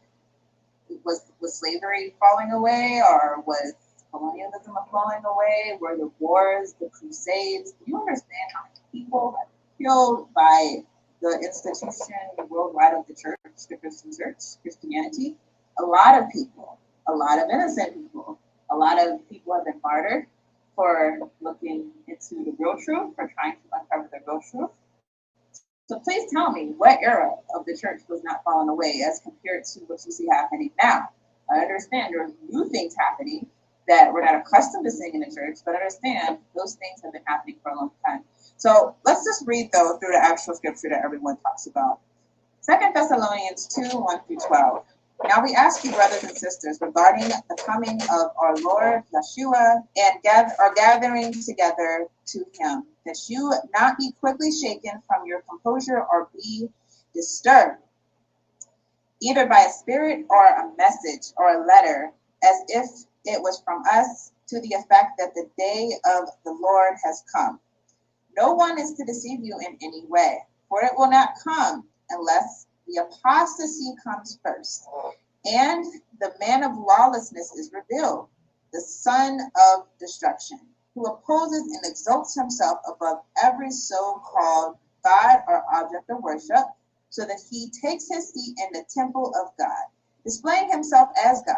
was slavery falling away, or was colonialism falling away? Were the wars, the crusades? Do you understand how many people have been killed by the institution worldwide of the church, the Christian church, Christianity? A lot of people, a lot of innocent people, a lot of people have been martyred for looking into the real truth, for trying to uncover the real truth. So please tell me, what era of the church was not falling away as compared to what you see happening now? I understand there are new things happening that we're not accustomed to seeing in the church, but understand those things have been happening for a long time. So let's just read, though, through the actual scripture that everyone talks about. 2 Thessalonians 2, 1 through 12. Now we ask you, brothers and sisters, regarding the coming of our Lord Yeshua and our gathering together to him, that you not be quickly shaken from your composure or be disturbed, either by a spirit or a message or a letter, as if it was from us, to the effect that the day of the Lord has come. No one is to deceive you in any way, for it will not come unless the apostasy comes first, and the man of lawlessness is revealed, the son of destruction, who opposes and exalts himself above every so-called God or object of worship, so that he takes his seat in the temple of God, displaying himself as God.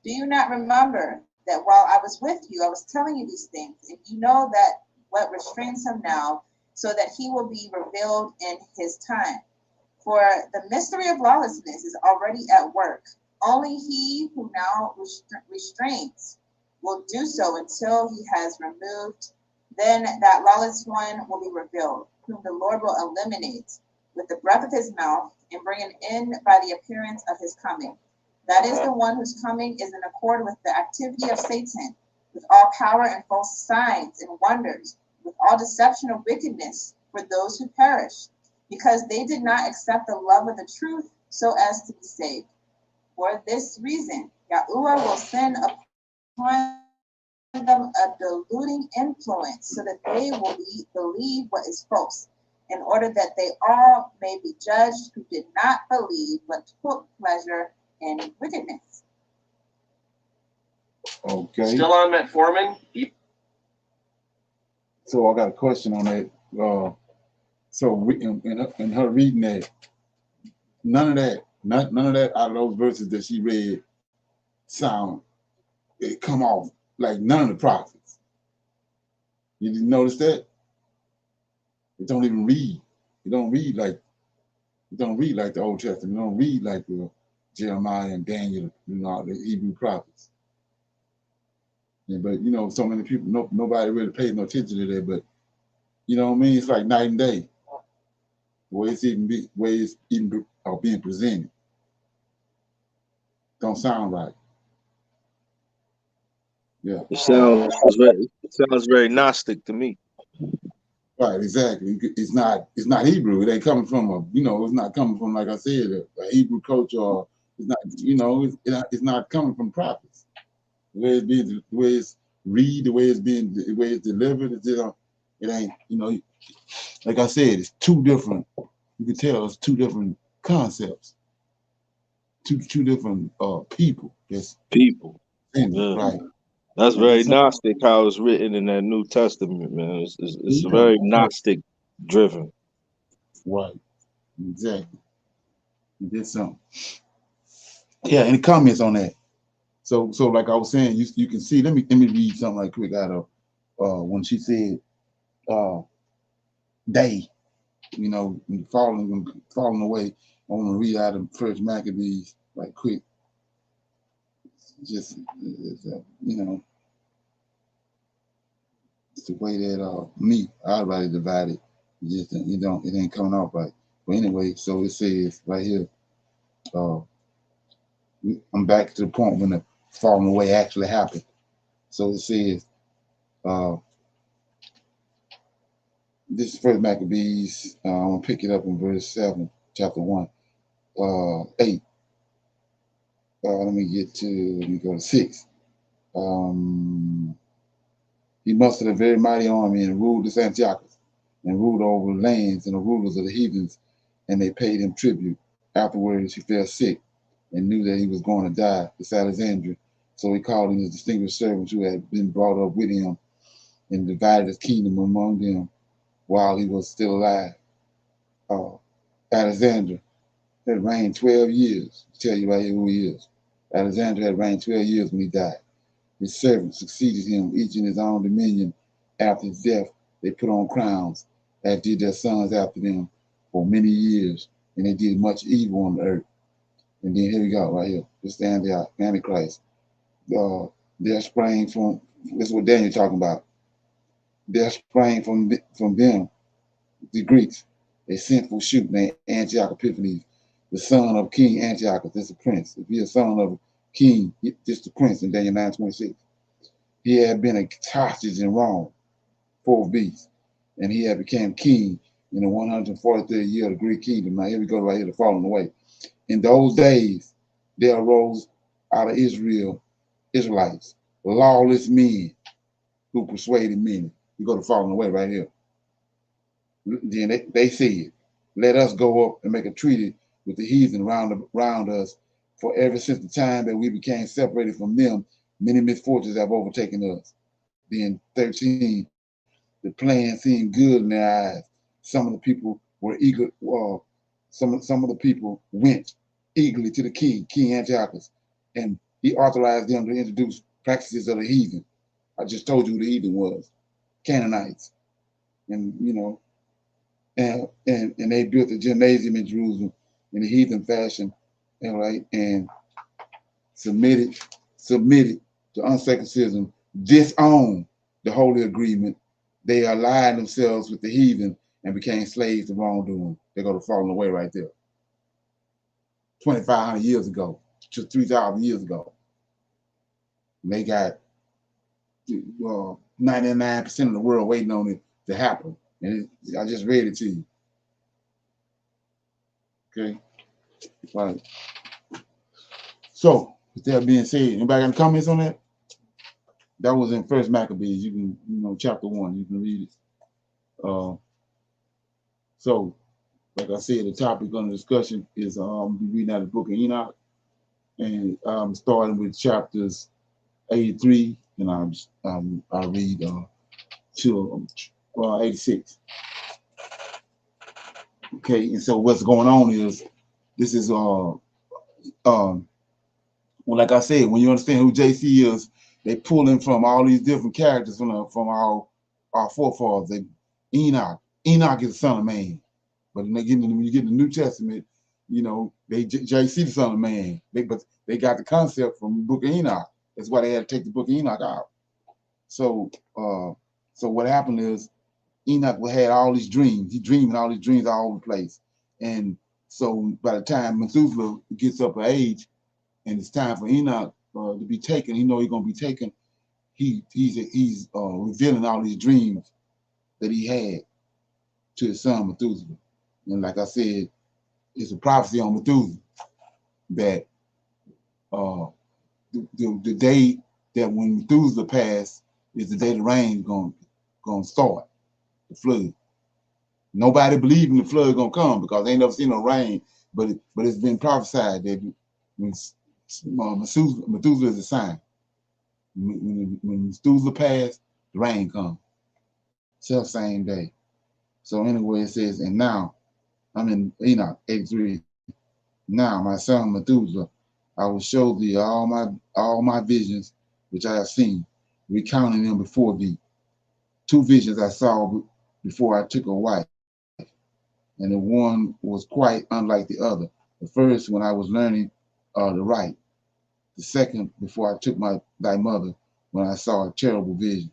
Do you not remember that while I was with you, I was telling you these things, and you know that what restrains him now, so that he will be revealed in his time? For the mystery of lawlessness is already at work. Only he who now restrains will do so until he has removed. Then that lawless one will be revealed, whom the Lord will eliminate with the breath of his mouth and bring an end by the appearance of his coming. That is the one whose coming is in accord with the activity of Satan, with all power and false signs and wonders, with all deception and wickedness for those who perish, because they did not accept the love of the truth so as to be saved. For this reason, Yahuwah will send upon them a deluding influence, so that they will believe what is false, in order that they all may be judged who did not believe, but took pleasure in wickedness. Okay. Still on metformin? So I got a question on that. So in her reading that, none of that out of those verses that she read it come off like none of the prophets. You didn't notice that? It don't even read. It don't read like the Old Testament. It don't read like the Jeremiah and Daniel, the Hebrew prophets. Yeah, but so many people, nobody really pays no attention to that. But you know what I mean? It's like night and day. The way it's even being presented don't sound right. Yeah. It sounds very Gnostic to me. Right, exactly. It's not Hebrew. It ain't coming from it's not coming from, like I said, a Hebrew culture, or it's not, it's not coming from prophets. The way it's read, the way it's delivered, it ain't, like I said, it's two different. You can tell it's two different concepts, two different people. People. Yeah. Right. That's very Gnostic how it's written in that New Testament, man. It's very Gnostic driven. Right. Exactly. You did something. Yeah, any comments on that? So like I was saying, you can see, let me read something like quick out of when she said they, falling away. I want to read out of First Maccabees like quick. Just it's the way that I write it divided. It ain't coming out right. But anyway, so it says right here, I'm back to the point when the falling away actually happened. So it says, this is First Maccabees. I'm gonna pick it up in verse 7, chapter 1, 8. Let me go to 6. He mustered a very mighty army and ruled this Antiochus, and ruled over lands and the rulers of the heathens, and they paid him tribute. Afterwards, he fell sick and knew that he was going to die. This Alexander, so he called in his distinguished servants who had been brought up with him, and divided his kingdom among them while he was still alive. Alexander had reigned 12 years. I'll tell you right here who he is. Alexander had reigned 12 years when he died. His servants succeeded him, each in his own dominion. After his death, they put on crowns, as did their sons after them, for many years, and they did much evil on the earth. And then here we go, right here. This is the Antichrist. There sprang from, this is what Daniel talking about. There sprang from them, the Greeks, a sinful shoot named Antiochus Epiphanes, the son of King Antiochus. That's a prince. If he's a son of a king, this the prince in Daniel 9:26. He had been a hostage in Rome, 4th beast, and he had become king in the 143rd year of the Greek kingdom. Now here we go right here, the falling away. In those days, there arose out of Israelites, lawless men who persuaded many. You go to falling away right here. Then they said, let us go up and make a treaty with the heathen round us, for ever since the time that we became separated from them, many misfortunes have overtaken us. Then 13, the plan seemed good in their eyes. Some of the people were eager. Some of the people went eagerly to the King Antiochus, and he authorized them to introduce practices of the heathen. I just told you who the heathen was, Canaanites, and and they built a gymnasium in Jerusalem in the heathen fashion, and submitted to uncircumcision, disowned the holy agreement. They allied themselves with the heathen and became slaves to wrongdoing. They're going to fall away right there. 2,500 years ago, just 3,000 years ago. And they got 99% of the world waiting on it to happen. And I just read it to you. Okay. All right. So, with that being said, anybody got any comments on that? That was in First Maccabees. You can, chapter 1. You can read it. So, like I said, the topic on the discussion is reading out the book of Enoch, and starting with chapters 83, and I'll read till 86. Okay, and so what's going on is this is well, like I said, when you understand who JC is, they pulling from all these different characters from our forefathers. Enoch is the son of man, but when you get in the New Testament, you know JC the son of man. But they got the concept from the book of Enoch. That's why they had to take the book of Enoch out. So so what happened is Enoch had all these dreams. He dreaming all these dreams all over the place, and so by the time Methuselah gets up of age, and it's time for Enoch to be taken. He know he's gonna be taken. He's revealing all these dreams that he had to his son Methuselah. And like I said, it's a prophecy on Methuselah that the day that when Methuselah passed is the day the rain's gonna start, the flood. Nobody believing the flood gonna come because they ain't never seen no rain, but it's been prophesied that when Methuselah is a sign. When Methuselah passed, the rain comes. Self same day. So anyway, it says, and now I'm in Enoch 83. Now, my son Methuselah, I will show thee all my visions which I have seen, recounting them before thee. 2 visions I saw before I took a wife, and the one was quite unlike the other. The first when I was learning to write. The second before I took thy mother, when I saw a terrible vision.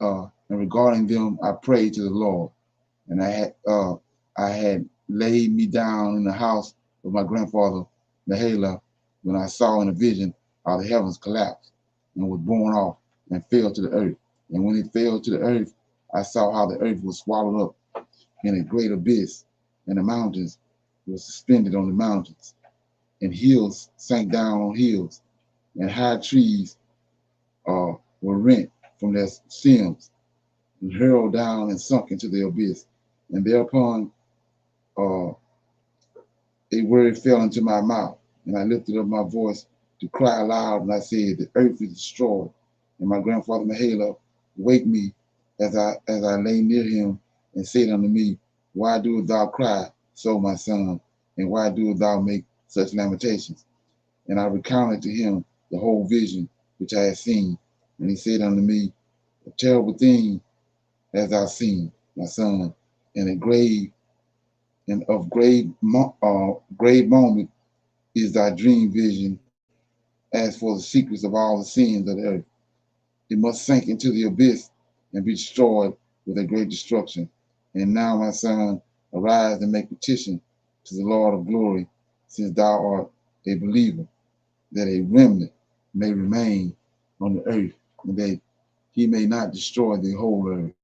And regarding them, I prayed to the Lord, and I had laid me down in the house of my grandfather Mahala, when I saw in a vision how the heavens collapsed and was borne off and fell to the earth. And when it fell to the earth, I saw how the earth was swallowed up in a great abyss, and the mountains were suspended on the mountains, and hills sank down on hills, and high trees were rent from their stems, and hurled down and sunk into the abyss. And thereupon a word fell into my mouth, and I lifted up my voice to cry aloud, and I said, the earth is destroyed. And my grandfather Mahala waked me as I lay near him, and said unto me, why doest thou cry so, my son, and why doest thou make such lamentations? And I recounted to him the whole vision which I had seen. And he said unto me, a terrible thing hast thou seen, my son, and a grave moment is thy dream vision. As for the secrets of all the sins of the earth, it must sink into the abyss and be destroyed with a great destruction. And now, my son, arise and make petition to the Lord of glory, since thou art a believer, that a remnant may remain on the earth, and that he may not destroy the whole earth.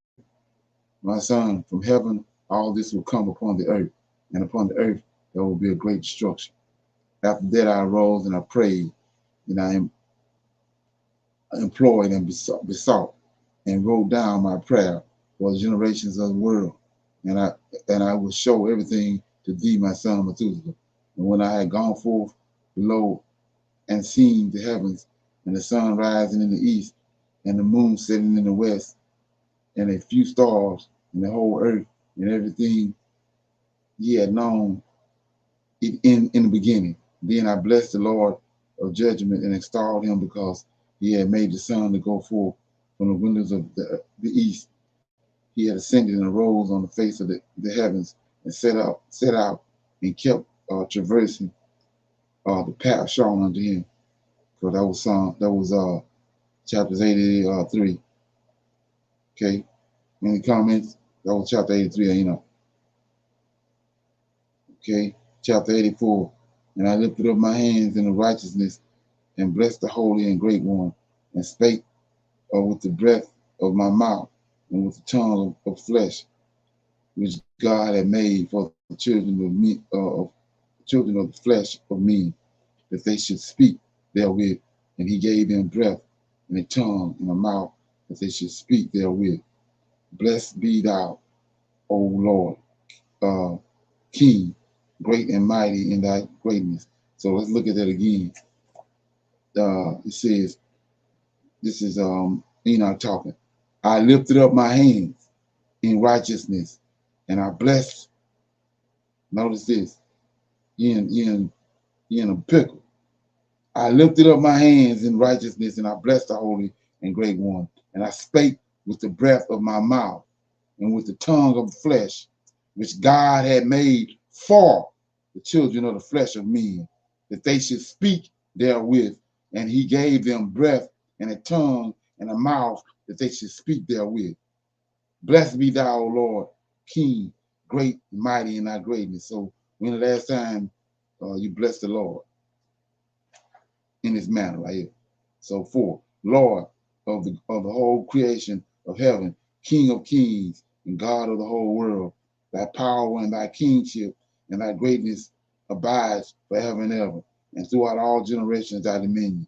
My son, from heaven all this will come upon the earth, and upon the earth there will be a great destruction. After that I arose and I prayed, and I employed and besought, and wrote down my prayer for the generations of the world. And I will show everything to thee, my son Methuselah. And when I had gone forth below and seen the heavens, and the sun rising in the east, and the moon setting in the west, and a few stars, and the whole earth, and everything ye had known it in the beginning. Then I blessed the Lord of judgment and extolled him, because he had made the sun to go forth from the windows of the east. He had ascended and arose on the face of the heavens, and set out and kept traversing the path shown unto him. So that was chapters 83. Okay. Any comments? That was chapter 83, you know. Okay. Chapter 84. And I lifted up my hands in the righteousness, and blessed the Holy and Great One, and spake with the breath of my mouth, and with the tongue of flesh, which God had made for the children of the flesh of men, that they should speak therewith. And he gave them breath, and a tongue, and a mouth, that they should speak therewith. Blessed be thou, O Lord, King, great and mighty in thy greatness. So let's look at that again. It says, this is Enoch talking. I lifted up my hands in righteousness, and I blessed. Notice this. You in a pickle. I lifted up my hands in righteousness, and I blessed the Holy and Great One. And I spake with the breath of my mouth and with the tongue of the flesh, which God had made for the children of the flesh of men, that they should speak therewith. And he gave them breath and a tongue and a mouth that they should speak therewith. Blessed be thou, O Lord, King, great and mighty in thy greatness. So when the last time you blessed the Lord in this manner right here? So 4, Lord of the whole creation of heaven, King of kings and God of the whole world, thy power and thy kingship and thy greatness abides forever and ever, and throughout all generations thy dominion,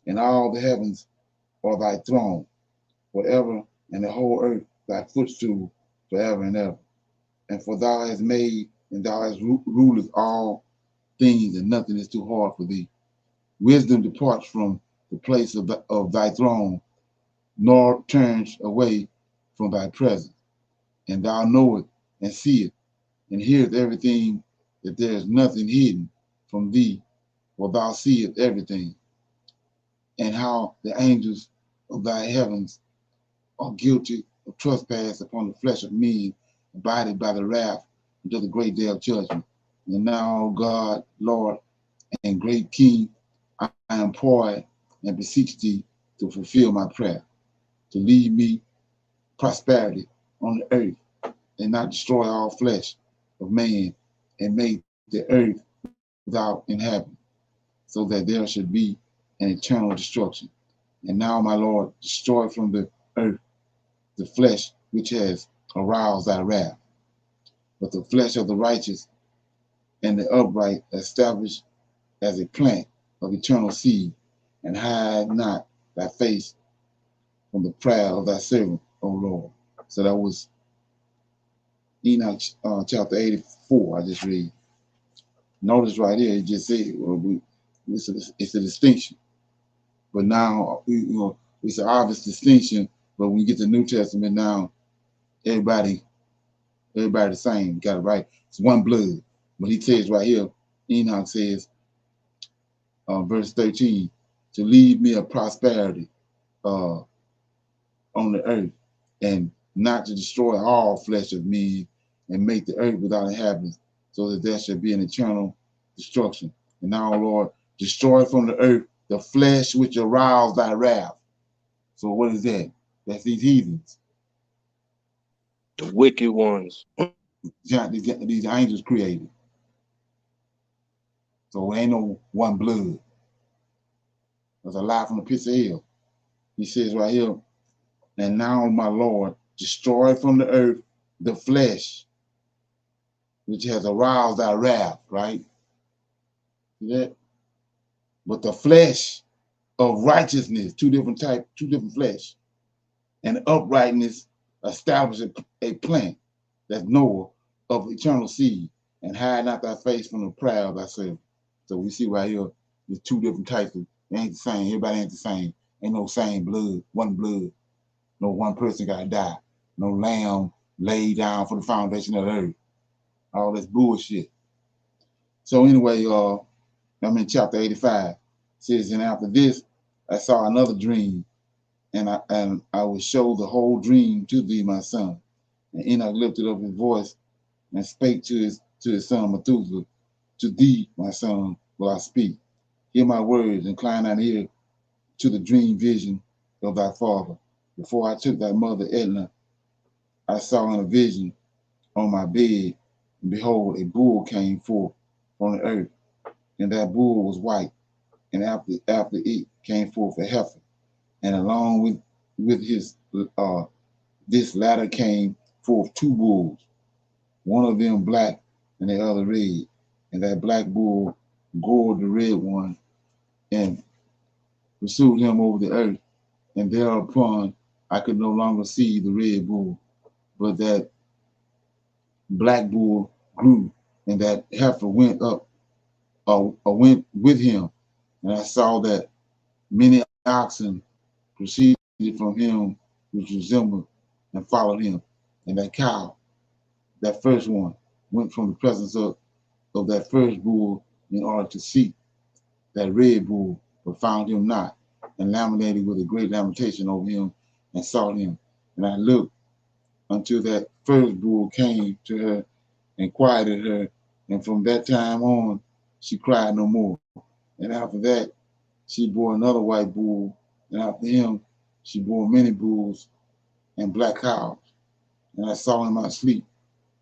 and all the heavens are thy throne, forever, and the whole earth thy footstool forever and ever. And for thou hast made and thou hast ruled all things, and nothing is too hard for thee. Wisdom departs from the place of thy throne, nor turns away from thy presence. And thou knowest and seest and hearest everything, that there is nothing hidden from thee, for thou seest everything. And how the angels of thy heavens are guilty of trespass upon the flesh of men, abided by the wrath until the great day of judgment. And now, God, Lord, and great King, I implore and beseech thee to fulfill my prayer, to leave me prosperity on the earth, and not destroy all flesh of man, and make the earth without inhabitant, so that there should be an eternal destruction. And now, my Lord, destroy from the earth the flesh which has aroused thy wrath, but the flesh of the righteous and the upright establish as a plant of eternal seed, and hide not thy face from the proud of thy servant, O Lord. So that was Enoch chapter 84, I just read. Notice right here, it just said, it's a distinction. But now, it's an obvious distinction, but when you get to the New Testament now, everybody the same, got it right. It's one blood. But he says right here, Enoch says, verse 13, to leave me a prosperity on the earth, and not to destroy all flesh of men, and make the earth without inhabitants, so that there should be an eternal destruction. And now, Lord, destroy from the earth the flesh which aroused thy wrath. So what is that? That's these heathens. The wicked ones. These angels created. So ain't no one blood. There's a lie from the pits of hell. He says right here, and now, my Lord, destroy from the earth the flesh which has aroused thy wrath, right? See that? But the flesh of righteousness, two different flesh, and uprightness establish a plant, that's Noah, of eternal seed, and hide not thy face from the proud thyself. So we see right here, there's two different types of, they ain't the same, everybody ain't the same. Ain't no same blood, one blood. No one person gotta die. No lamb laid down for the foundation of the earth. All this bullshit. So anyway, I'm in chapter 85. It says, and after this, I saw another dream, and I will show the whole dream to thee, my son. And Enoch lifted up his voice and spake to his son Methuselah, to thee, my son, will I speak. Hear my words, incline thine ear to the dream vision of thy father. Before I took thy mother Edna, I saw in a vision on my bed, and behold, a bull came forth from the earth, and that bull was white, and after it came forth a heifer, and along with his this latter came forth two bulls, one of them black and the other red, and that black bull gored the red one and pursued him over the earth, and thereupon I could no longer see the red bull, but that black bull grew, and that heifer went up, went with him. And I saw that many oxen proceeded from him, which resembled and followed him. And that cow, that first one, went from the presence of that first bull in order to seek that red bull, but found him not, and laminated with a great lamentation over him, and sought him. And I looked until that first bull came to her and quieted her, and from that time on she cried no more. And after that she bore another white bull, and after him she bore many bulls and black cows. And I saw in my sleep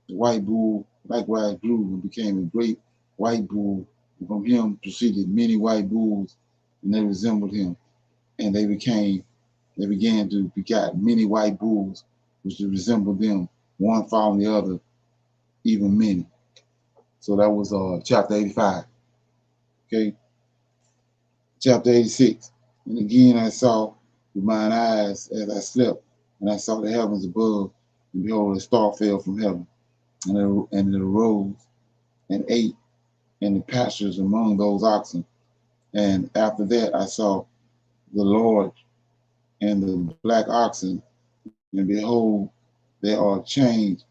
the white bull likewise grew and became a great white bull, and from him proceeded many white bulls, and they resembled him, and they began to beget many white bulls, which resembled them, one following the other, even many. So that was chapter 85. Okay, chapter 86. And again I saw with mine eyes as I slept, and I saw the heavens above, and behold, a star fell from heaven, and it arose and ate in the pastures among those oxen. And after that I saw the Lord and the black oxen, and behold, they all changed.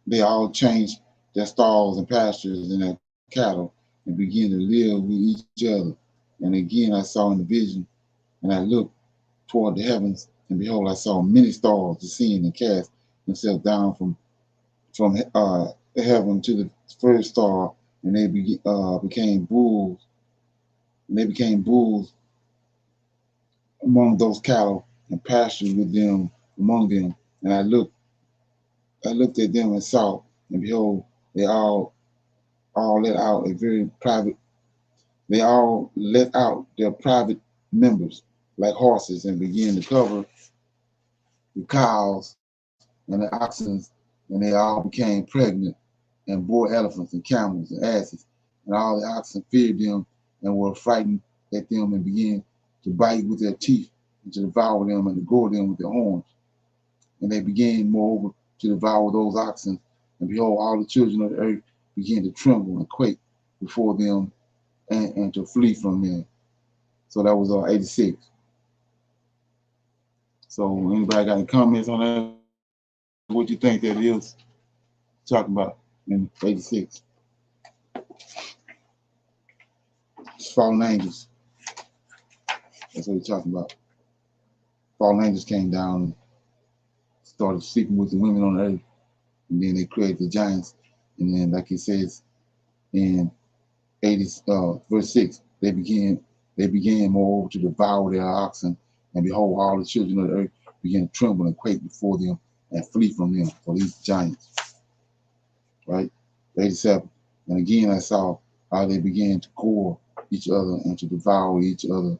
They all changed their stalls and pastures and their cattle, and began to live with each other. And again I saw in the vision, and I looked toward the heavens, and behold, I saw many stars descend and cast themselves down from heaven to the first star, and they became bulls. And they became bulls among those cattle, and pastured with them among them. And I looked at them and saw, and behold, they all let out a very private. They all let out their private members like horses, and began to cover the cows and the oxen, and they all became pregnant and bore elephants and camels and asses. And all the oxen feared them and were frightened at them, and began to bite with their teeth and to devour them and to gore them with their horns. And they began, moreover, to devour those oxen. And behold, all the children of the earth began to tremble and quake before them, and to flee from them. So that was 86. So anybody got any comments on that? What you think that is talking about in 86? It's fallen angels. That's what he's talking about. Fallen angels came down and started sleeping with the women on the earth, and then they created the giants. And then, like it says in 80, verse 6, they began moreover to devour their oxen, and behold, all the children of the earth began to tremble and quake before them and flee from them, for these giants. Right? 87. And again I saw how they began to gore each other and to devour each other,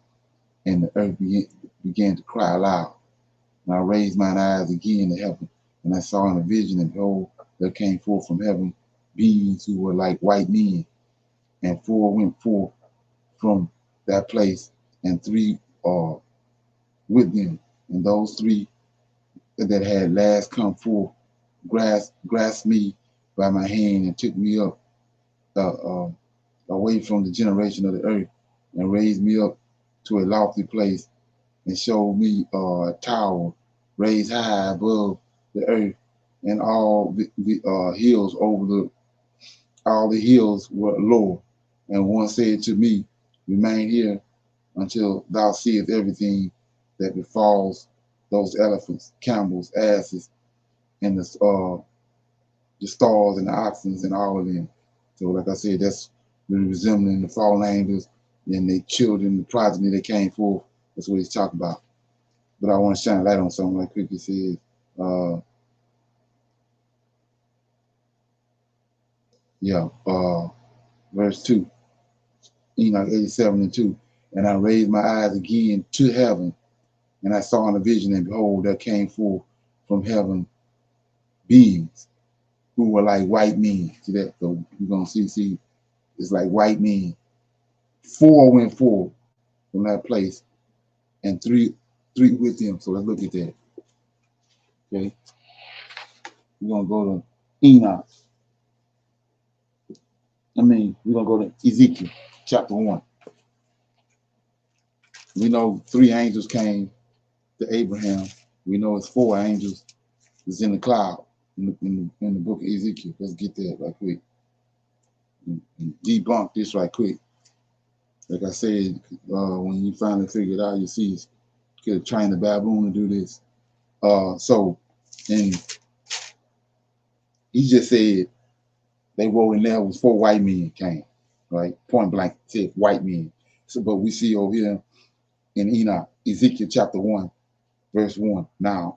and the earth began to cry aloud. And I raised mine eyes again to heaven, and I saw in a vision, and behold, there came forth from heaven beings who were like white men, and 4 went forth from that place, and 3 with them. And those 3 that had last come forth grasped me by my hand and took me up away from the generation of the earth, and raised me up to a lofty place, and showed me a tower raised high above the earth, and all the hills all the hills were lower. And one said to me, remain here until thou seest everything that befalls those elephants, camels, asses, and the stars and the oxen and all of them. So like I said, that's really resembling the fallen angels and the children, the progeny that came forth. That's what he's talking about. But I want to shine a light on something like Cookie said. Verse 2, Enoch 87 and 2. And I raised my eyes again to heaven, and I saw in a vision, and behold, there came forth from heaven beings who were like white men. See that? So you're going to see, it's like white men. 4 went forth from that place, and three with them. So let's look at that. Okay. We're going to go to Enoch we're gonna go to Ezekiel chapter 1. We know 3 angels came to Abraham. We know it's 4 angels that's in the cloud in the book of Ezekiel. Let's get that right quick. And debunk this right quick. Like I said, when you finally figure it out, you see, you could train the baboon to do this. And he just said they wrote in there was 4 white men came, right? Point blank said white men. So, but we see over here in Enoch, Ezekiel chapter 1, verse 1. Now,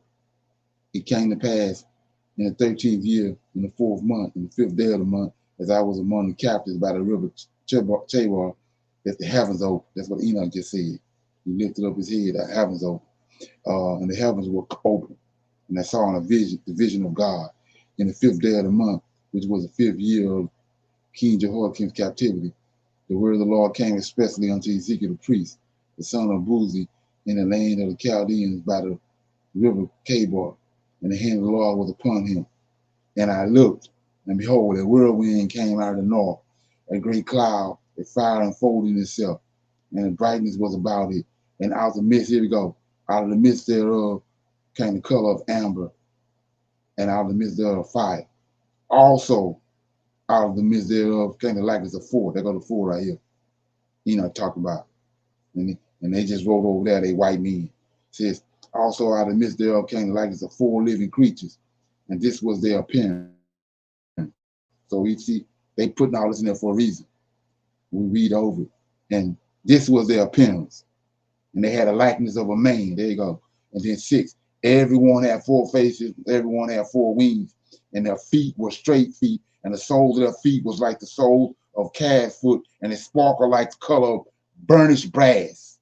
it came to pass in the 13th year, in the 4th month, in the 5th day of the month, as I was among the captives by the river Chebar, that the heavens opened. That's what Enoch just said. He lifted up his head, the heavens opened. And the heavens were open. And I saw in a vision, the vision of God. In the 5th day of the month, which was the 5th year of King Jehoiakim's captivity, the word of the Lord came especially unto Ezekiel the priest, the son of Buzi, in the land of the Chaldeans by the river Chebar, and the hand of the Lord was upon him. And I looked, and behold, a whirlwind came out of the north, a great cloud, a fire unfolding itself, and the brightness was about it. And out of the midst, here we go, out of the midst thereof came the color of amber, and out of the midst thereof fire. Also, out of the midst thereof came the likeness of 4. There go the 4 right here. Talking about. And they just wrote over there, they white men. It says, also out of the midst thereof came the likeness of 4 living creatures, and this was their appearance. So we see they putting all this in there for a reason. We read over it. And this was their appearance. And they had a likeness of a man. There you go. And then 6. Everyone had 4 faces, everyone had 4 wings, and their feet were straight feet, and the soles of their feet was like the soles of calf's foot, and it sparkled like the color of burnished brass.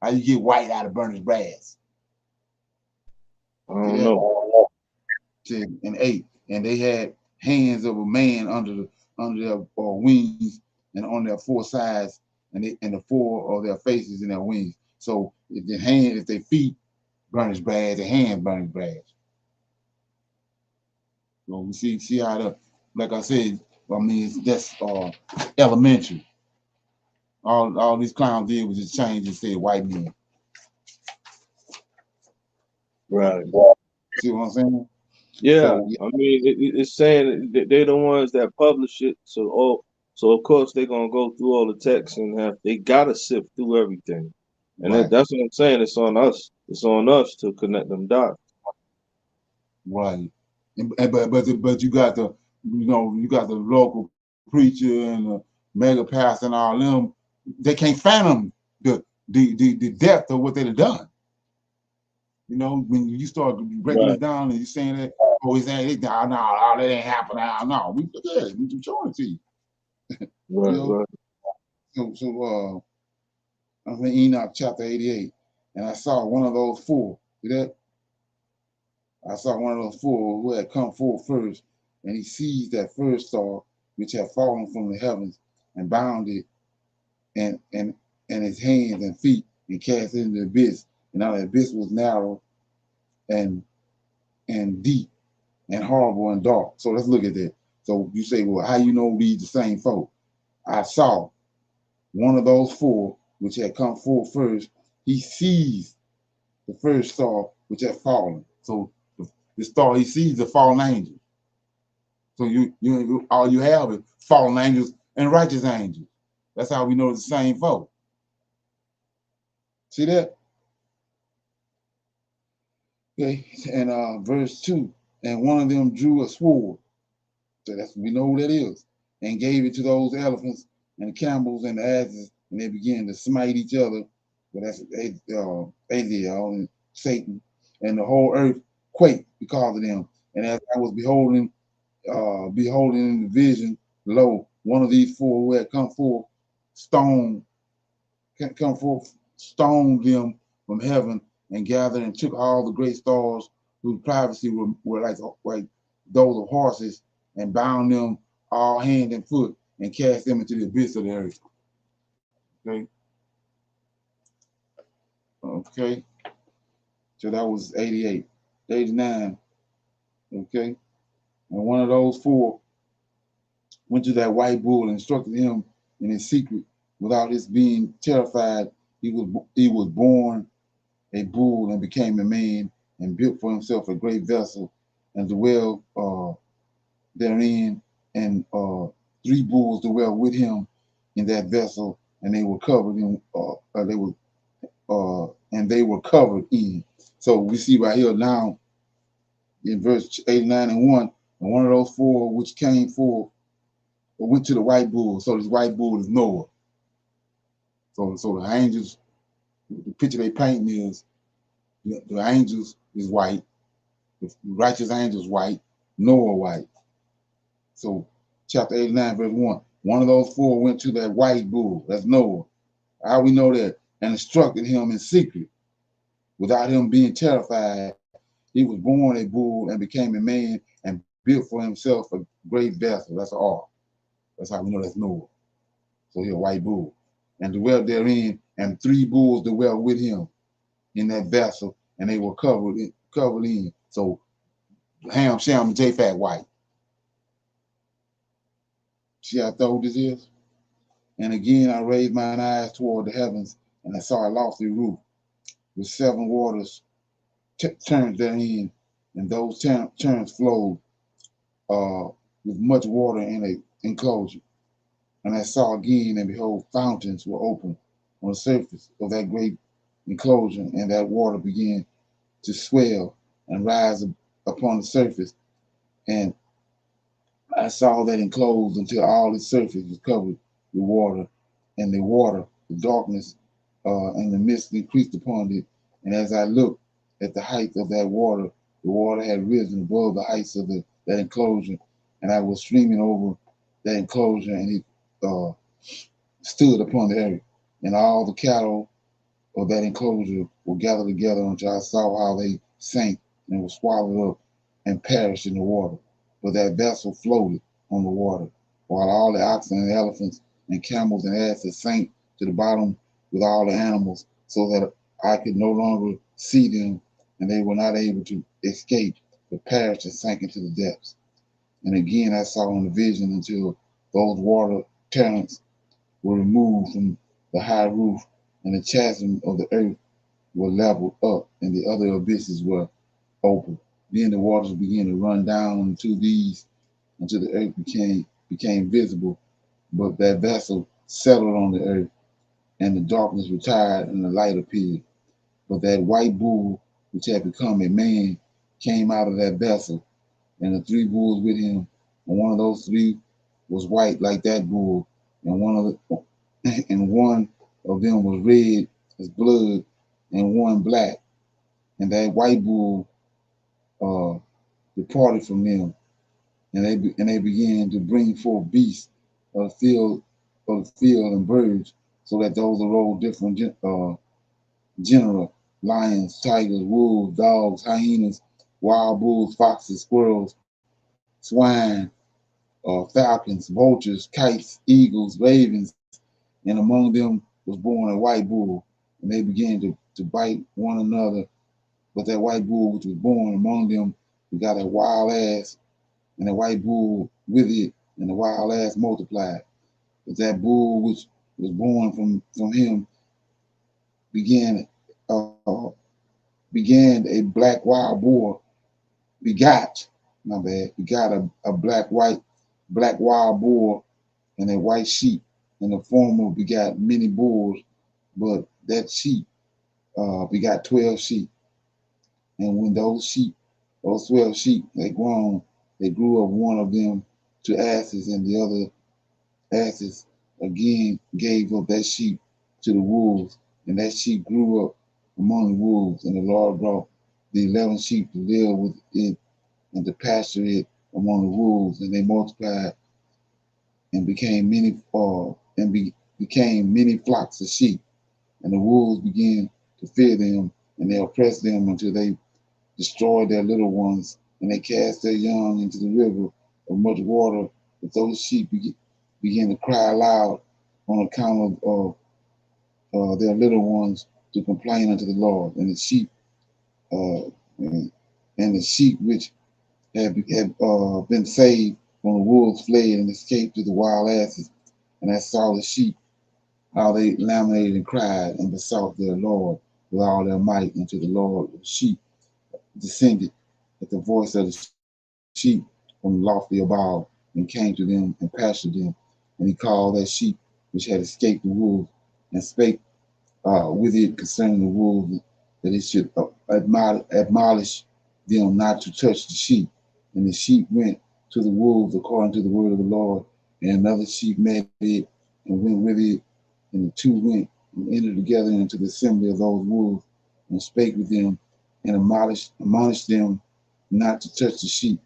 How you get white out of burnished brass? I don't know. And 8. And they had hands of a man under their wings, and on their 4 sides, and the 4 of their faces and their wings. So if their feet burnished brass, their hands burnished brass. So we see how like I said, that's elementary. All these clowns did was just change and say white men. Right. See what I'm saying? Yeah. So, I mean, it's saying that they're the ones that publish it. So of course they're gonna go through all the text and they gotta sift through everything. And right. that's what I'm saying. It's on us. It's on us to connect them dots. Right. But you got the local preacher and the mega pastor and all them. They can't fathom the depth of what they've done. When you start breaking it down and you're saying that, it's ain't no, that ain't happening. No, we showing it to you. Right. So I'm in Enoch chapter 88, and I saw one of those 4. See that? I saw one of those 4 who had come forth first, and he seized that first star which had fallen from the heavens, and bound it, and his hands and feet, and cast it into the abyss. And now the abyss was narrow, and deep, and horrible and dark. So let's look at that. So you say, well, how you know these the same folk? I saw one of those 4 which had come forth first. He seized the first star which had fallen. So the star he sees the fallen angel. So you all you have is fallen angels and righteous angels. That's how we know it's the same folk. See that? Okay, and verse 2, and one of them drew a sword. So we know who that is, and gave it to those elephants and the camels and the asses, and they began to smite each other. But that's Aziel and Satan, and the whole earth quaked because of them. And as I was beholding in the vision, lo, one of these 4 who had come forth, stoned them from heaven, and gathered and took all the great stars whose privacy were like those of horses, and bound them all hand and foot, and cast them into the abyss of the earth. Okay. So that was 88. 89. Okay. And one of those 4 went to that white bull and instructed him in his secret without his being terrified. He was born a bull and became a man and built for himself a great vessel and dwell therein, and three bulls dwell with him in that vessel, and they were covered in they were covered in. So we see right here now in verse 89 and 1, and one of those four which came forth went to the white bull. So this white bull is Noah. So the angels, the picture they paint is the angels is white, the righteous angels white, Noah white. So chapter 89, verse 1. One of those four went to that white bull, that's Noah. How we know that? And instructed him in secret, without him being terrified. He was born a bull and became a man and built for himself a great vessel. That's all. That's how we know that's Noah. So he's a white bull. And dwelt therein, and three bulls dwelt with him in that vessel, and they were covered in. So Ham, Shem, and Japheth white. See how thorough this is? And again I raised mine eyes toward the heavens, and I saw a lofty roof with seven waters turned therein, and those turns flowed with much water in an enclosure. And I saw again, and behold, fountains were open on the surface of that great enclosure, and that water began to swell and rise upon the surface. And I saw that enclosed until all its surface was covered with water, and the darkness, and the mist increased upon it. And as I looked at the height of that water, the water had risen above the heights of that enclosure, and I was streaming over that enclosure, and it stood upon the earth, and all the cattle of that enclosure were gathered together until I saw how they sank and were swallowed up and perished in the water. But that vessel floated on the water, while all the oxen and elephants and camels and asses sank to the bottom with all the animals, so that I could no longer see them, and they were not able to escape, but perished and sank into the depths. And again I saw in the vision until those water torrents were removed from the high roof, and the chasm of the earth were leveled up, and the other abysses were open. Then the waters began to run down into these until the earth became visible. But that vessel settled on the earth, and the darkness retired, and the light appeared. But that white bull, which had become a man, came out of that vessel, and the three bulls with him. And one of those three was white like that bull, and one of them was red as blood, and one black. And that white bull departed from them, and they began to bring forth beasts of the field and birds, so that those arose different genera: lions, tigers, wolves, dogs, hyenas, wild bulls, foxes, squirrels, swine, falcons, vultures, kites, eagles, ravens, and among them was born a white bull, and they began to bite one another. But that white bull which was born among them got a wild ass, and the white bull with it, and the wild ass multiplied. But that bull which was born from him began uh, began a black wild boar, begot, my bad, begot a black wild boar and a white sheep, and the former begot many bulls, but that sheep begot 12 sheep. And when those 12 sheep had grown, they grew up one of them to asses, and the other asses again gave up that sheep to the wolves, and that sheep grew up among the wolves. And the Lord brought the 11 sheep to live with it and to pasture it among the wolves, and they multiplied and became many flocks of sheep. And the wolves began to fear them, and they oppressed them until they destroyed their little ones, and they cast their young into the river of much water. But those sheep began to cry aloud on account of their little ones, to complain unto the Lord. And uh, and the sheep which had been saved from the wolves fled and escaped to the wild asses, and I saw the sheep, how they lamented and cried and besought their Lord with all their might, and to the Lord the sheep descended at the voice of the sheep from lofty above, and came to them and pastured them. And he called that sheep which had escaped the wolves, and spake with it concerning the wolves, that it should admonish them not to touch the sheep. And the sheep went to the wolves according to the word of the Lord, and another sheep met it and went with it, and the two went and entered together into the assembly of those wolves, and spake with them, and admonished them not to touch the sheep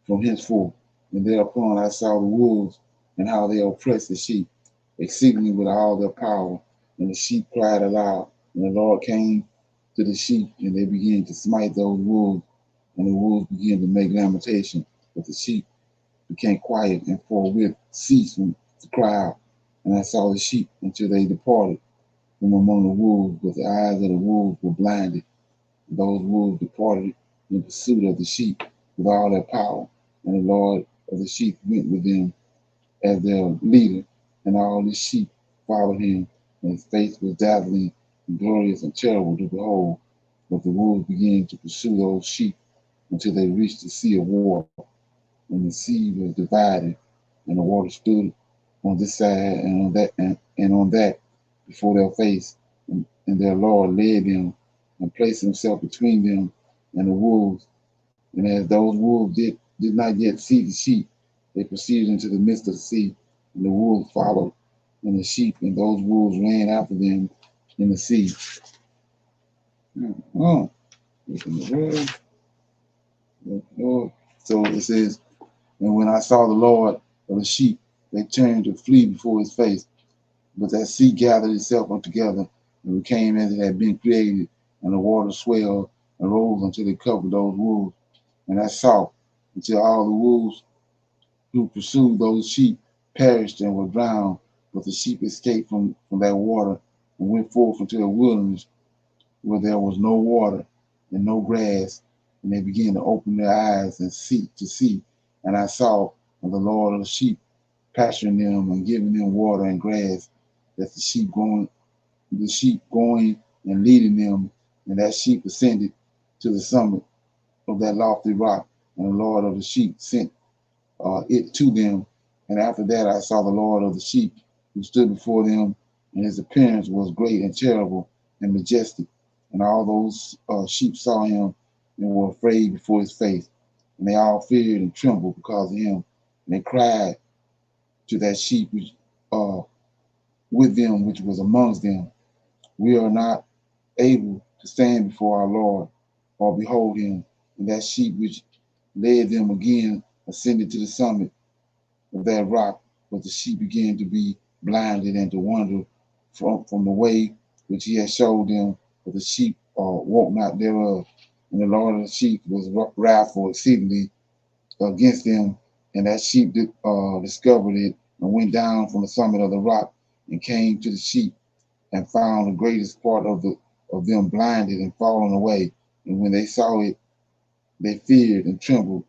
from henceforth. And thereupon I saw the wolves, and how they oppressed the sheep exceedingly with all their power. And the sheep cried aloud, and the Lord came to the sheep, and they began to smite those wolves, and the wolves began to make lamentation. But the sheep became quiet, and forthwith ceased from the crowd. And I saw the sheep until they departed from among the wolves, but the eyes of the wolves were blinded. And those wolves departed in pursuit of the sheep with all their power. And the Lord of the sheep went with them as their leader, and all the sheep followed him, and his face was dazzling and glorious and terrible to behold. But the wolves began to pursue those sheep until they reached the sea of water, and the sea was divided, and the water stood on this side and on that, and on that before their face, and their Lord led them and placed himself between them and the wolves. And as those wolves did not yet see the sheep, they proceeded into the midst of the sea, and the wolves followed, and the sheep and those wolves ran after them in the sea. Oh, so it says, and when I saw the Lord of the sheep, they turned to flee before his face. But that sea gathered itself up together and became as it had been created, and the water swelled and rose until it covered those wolves. And I saw until all the wolves who pursued those sheep perished and were drowned, but the sheep escaped from that water and went forth into the wilderness where there was no water and no grass, and they began to open their eyes and see to see. And I saw the Lord of the sheep pasturing them and giving them water and grass, that the sheep going and leading them, and that sheep ascended to the summit of that lofty rock, and the Lord of the sheep sent it to them. And after that I saw the Lord of the sheep, who stood before them, and his appearance was great and terrible and majestic. And all those sheep saw him and were afraid before his face. And they all feared and trembled because of him. And they cried to that sheep which, with them, which was amongst them, we are not able to stand before our Lord or behold him. And that sheep which led them again ascended to the summit of that rock, but the sheep began to be blinded and to wander from the way which he had showed them, but the sheep walked not thereof. And the Lord of the sheep was wrathful exceedingly against them, and that sheep discovered it and went down from the summit of the rock and came to the sheep and found the greatest part of them blinded and fallen away. And when they saw it, they feared and trembled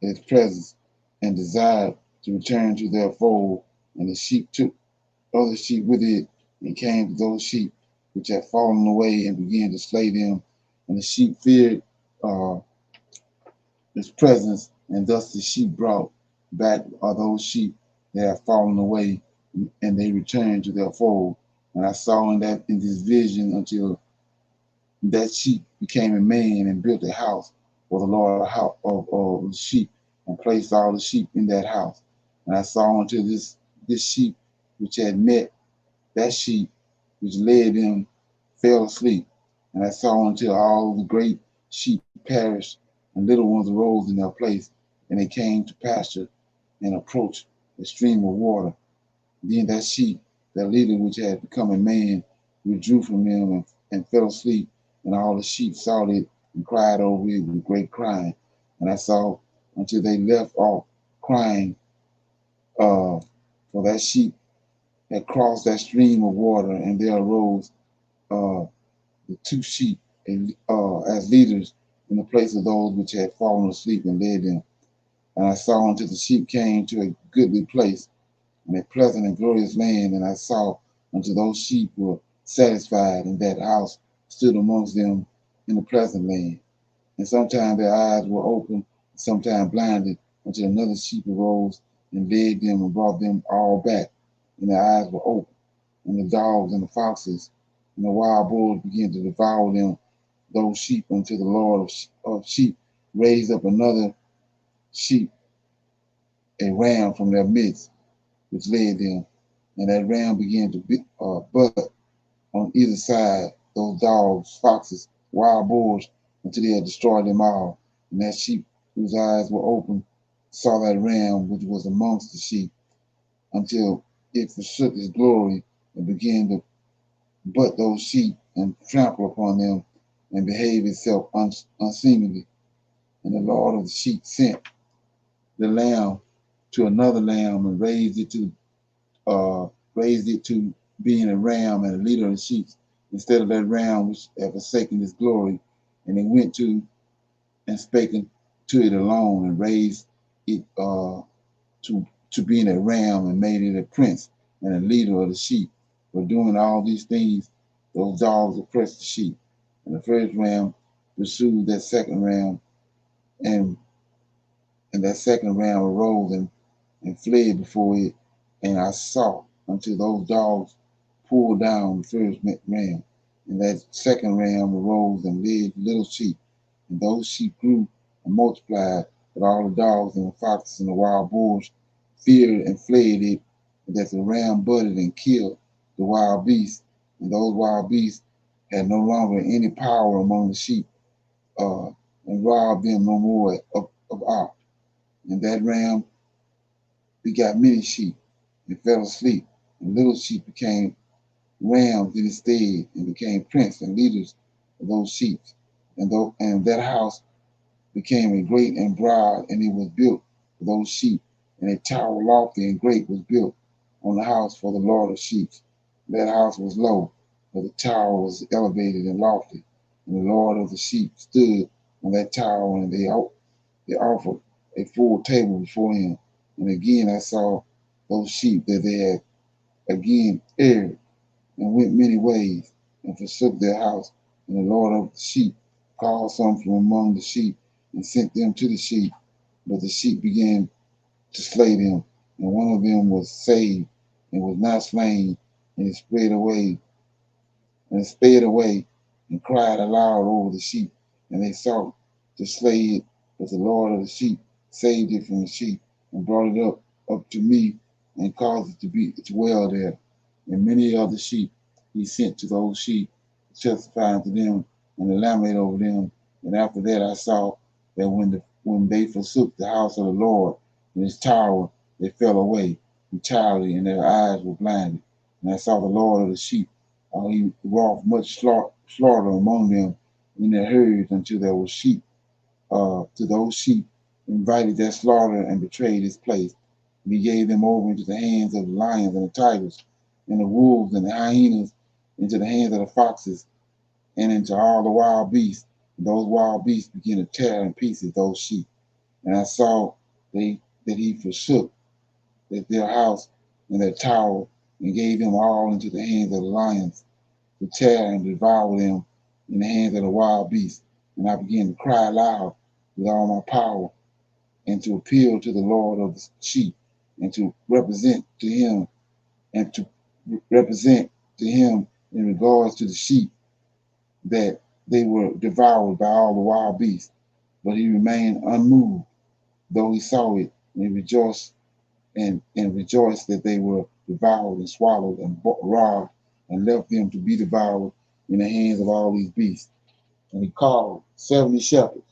at its presence and desired to return to their fold. And the sheep took other sheep with it and came to those sheep which had fallen away and began to slay them. And the sheep feared his presence, and thus the sheep brought back those sheep that had fallen away, and they returned to their fold. And I saw in this vision until that sheep became a man and built a house for the Lord of the sheep, and placed all the sheep in that house. And I saw until this sheep which had met that sheep which led them fell asleep. And I saw until all the great sheep perished, and little ones arose in their place, and they came to pasture and approached a stream of water. Then that sheep, that leader which had become a man, withdrew from them and fell asleep, and all the sheep saw it and cried over it with great crying. And I saw until they left off crying, for that sheep had crossed that stream of water, and there arose the two sheep as leaders in the place of those which had fallen asleep and led them. And I saw until the sheep came to a goodly place, and a pleasant and glorious land. And I saw until those sheep were satisfied, and that house stood amongst them in the pleasant land. And sometimes their eyes were open, sometimes blinded, until another sheep arose and led them and brought them all back, and their eyes were open. And the dogs and the foxes and the wild bulls began to devour them, those sheep, until the Lord of sheep raised up another sheep, a ram from their midst, which led them. And that ram began to butt on either side those dogs, foxes, wild bulls, until they had destroyed them all. And that sheep whose eyes were open saw that ram which was amongst the sheep, until it forsook its glory and began to butt those sheep and trample upon them and behave itself unseemly. And the Lord of the sheep sent the lamb to another lamb and raised it to being a ram and a leader of the sheep, instead of that ram which had forsaken his glory. And they went to and spake to it alone, and raised it to being a ram, and made it a prince and a leader of the sheep. For doing all these things, those dogs oppressed the sheep. And the first ram pursued that second ram, and that second ram arose and fled before it. And I saw until those dogs pulled down the first ram. And that second ram arose and led little sheep. And those sheep grew and multiplied, but all the dogs and the foxes and the wild bulls feared and fled it. And that the ram butted and killed the wild beasts. And those wild beasts had no longer any power among the sheep, and robbed them no more of aught. And that ram begot many sheep and fell asleep. And little sheep became rams in his stead, and became prince and leaders of those sheep. And that house became a great and broad, and it was built for those sheep. And a tower lofty and great was built on the house for the Lord of sheep. That house was low, but the tower was elevated and lofty. And the Lord of the sheep stood on that tower, and they offered a full table before him. And again I saw those sheep that they had again erred and went many ways, and forsook their house. And the Lord of the sheep called some from among the sheep, and sent them to the sheep. But the sheep began to slay them. And one of them was saved, and was not slain, and it sped away, and cried aloud over the sheep. And they sought to slay it, but the Lord of the sheep saved it from the sheep, and brought it up to me, and caused it to dwell there. And many other sheep he sent to those sheep, testifying to them, and lamented over them. And after that I saw that when they forsook the house of the Lord and his tower, they fell away entirely, and their eyes were blinded. And I saw the Lord of the sheep, he wrought much slaughter among them in their herds, until there was sheep. To those sheep invited their slaughter, and betrayed his place. And he gave them over into the hands of the lions and the tigers, and the wolves and the hyenas, into the hands of the foxes, and into all the wild beasts. And those wild beasts began to tear in pieces those sheep. And I saw that he forsook their house and their tower, and gave them all into the hands of the lions, to tear and devour them in the hands of the wild beasts. And I began to cry aloud with all my power, and to appeal to the Lord of the sheep, and to represent to him, in regards to the sheep, that they were devoured by all the wild beasts. But he remained unmoved, though he saw it, and he rejoiced that they were devoured and swallowed and robbed, and left them to be devoured in the hands of all these beasts. And he called 70 shepherds,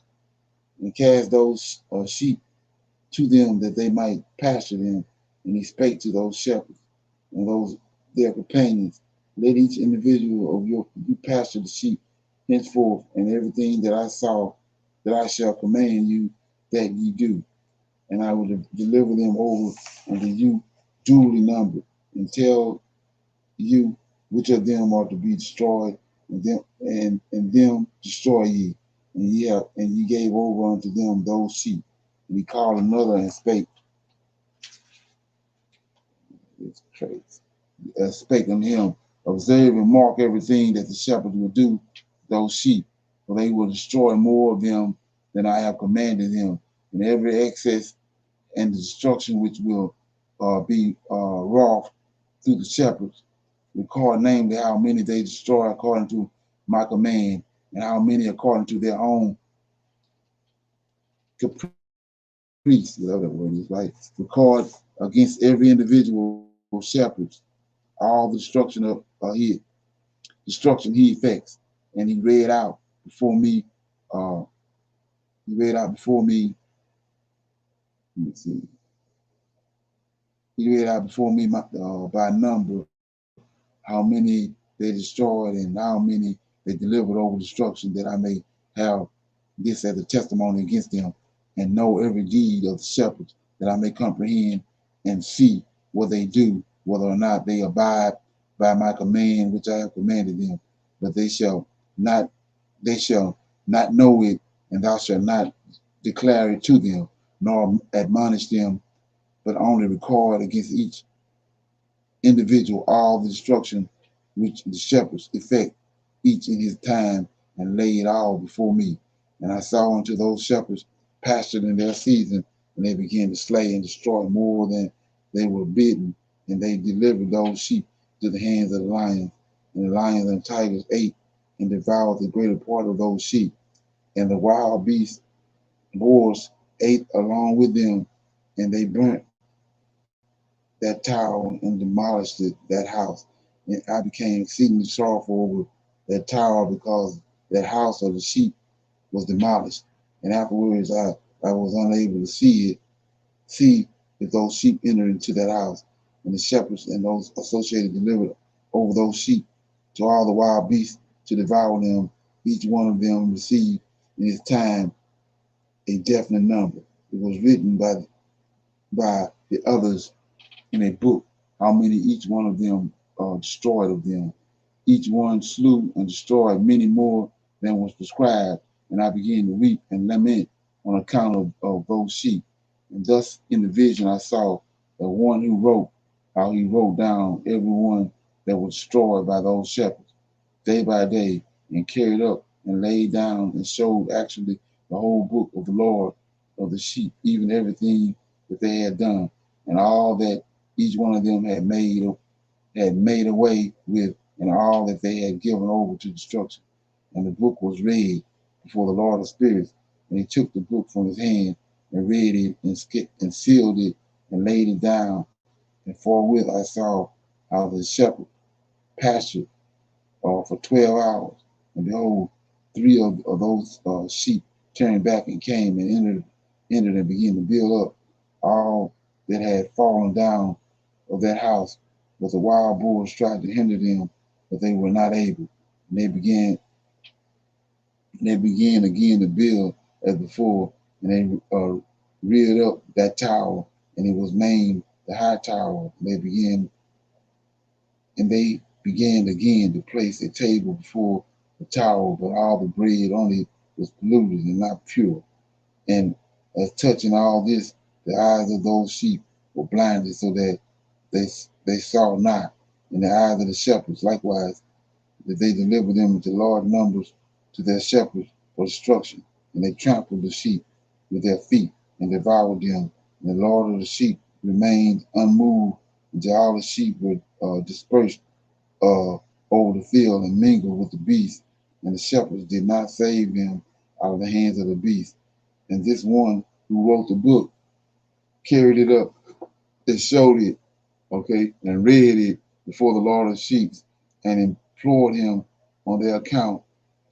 and cast those sheep to them, that they might pasture them. And he spake to those shepherds and those their companions, let each individual of you pasture the sheep henceforth, and everything that I saw that I shall command you that ye do. And I will deliver them over unto you duly numbered, and tell you which of them are to be destroyed, and them destroy ye. And ye gave over unto them those sheep. And he called another and spake. It's crazy. Spake unto him, observe and mark everything that the shepherds will do those sheep, for they will destroy more of them than I have commanded them, and every excess and destruction which will be wrought through the shepherds. Record namely how many they destroy according to my command, and how many according to their own caprice. Whatever word is, right? Record against every individual shepherds all the destruction he effects. And he read out before me. He read out before me. Let me see. He read out before me by number how many they destroyed and how many they delivered over destruction, that I may have this as a testimony against them, and know every deed of the shepherds, that I may comprehend and see what they do, whether or not they abide by my command which I have commanded them. But they shall not know it, and thou shalt not declare it to them, nor admonish them, but only record against each individual all the destruction which the shepherds effect, each in his time, and lay it all before me. And I saw unto those shepherds pastured in their season, and they began to slay and destroy more than they were bidden, and they delivered those sheep to the hands of the lions, and the lions and tigers ate and devoured the greater part of those sheep, and the wild beasts, boars, ate along with them, and they burnt that tower and demolished that house. And I became exceedingly sorrowful over that tower, because that house of the sheep was demolished. And afterwards I was unable to see if those sheep entered into that house. And the shepherds and those associated delivered over those sheep to all the wild beasts to devour them. Each one of them received in his time a definite number. It was written by the others in a book, how many each one of them destroyed of them. Each one slew and destroyed many more than was prescribed. And I began to weep and lament on account of those sheep. And thus in the vision I saw the one who wrote, how he wrote down every one that was destroyed by those shepherds, day by day, and carried up and laid down and showed actually the whole book of the Lord of the sheep, even everything that they had done, and all that each one of them had made away with, and all that they had given over to destruction. And the book was read before the Lord of Spirits, and he took the book from his hand and read it and sealed it and laid it down. And forthwith I saw how the shepherd pastured for 12 hours. And behold, three of those sheep turned back and came and entered and began to build up all that had fallen down of that house. But the wild boars tried to hinder them, but they were not able. And they began again to build as before, and they reared up that tower, and it was named the high tower. They began again to place a table before the tower, but all the bread only was polluted and not pure. And as touching all this, the eyes of those sheep were blinded, so that they saw not. And the eyes of the shepherds likewise, that they delivered them into large numbers to their shepherds for destruction. And they trampled the sheep with their feet and devoured them. And the Lord of the sheep remained unmoved until all the sheep were dispersed over the field and mingled with the beasts. And the shepherds did not save them out of the hands of the beasts. And this one who wrote the book carried it up and showed it, okay, and read it before the Lord of sheep, and implored him on their account,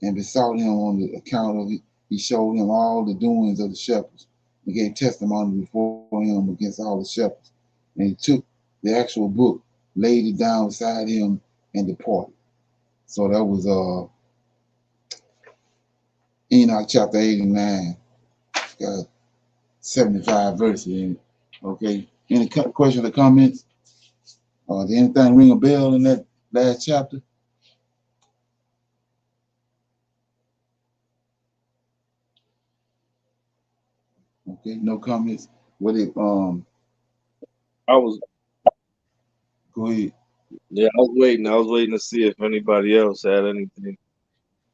and besought him on the account of it. He showed him all the doings of the shepherds, and gave testimony before him against all the shepherds. And he took the actual book, laid it down beside him, and departed. So that was Enoch chapter 89. Got 75 verses in it. Okay. Any questions or comments? Did anything ring a bell in that last chapter? Okay. Okay, no comments. What it I was go ahead. yeah, I was waiting. I was waiting to see if anybody else had anything.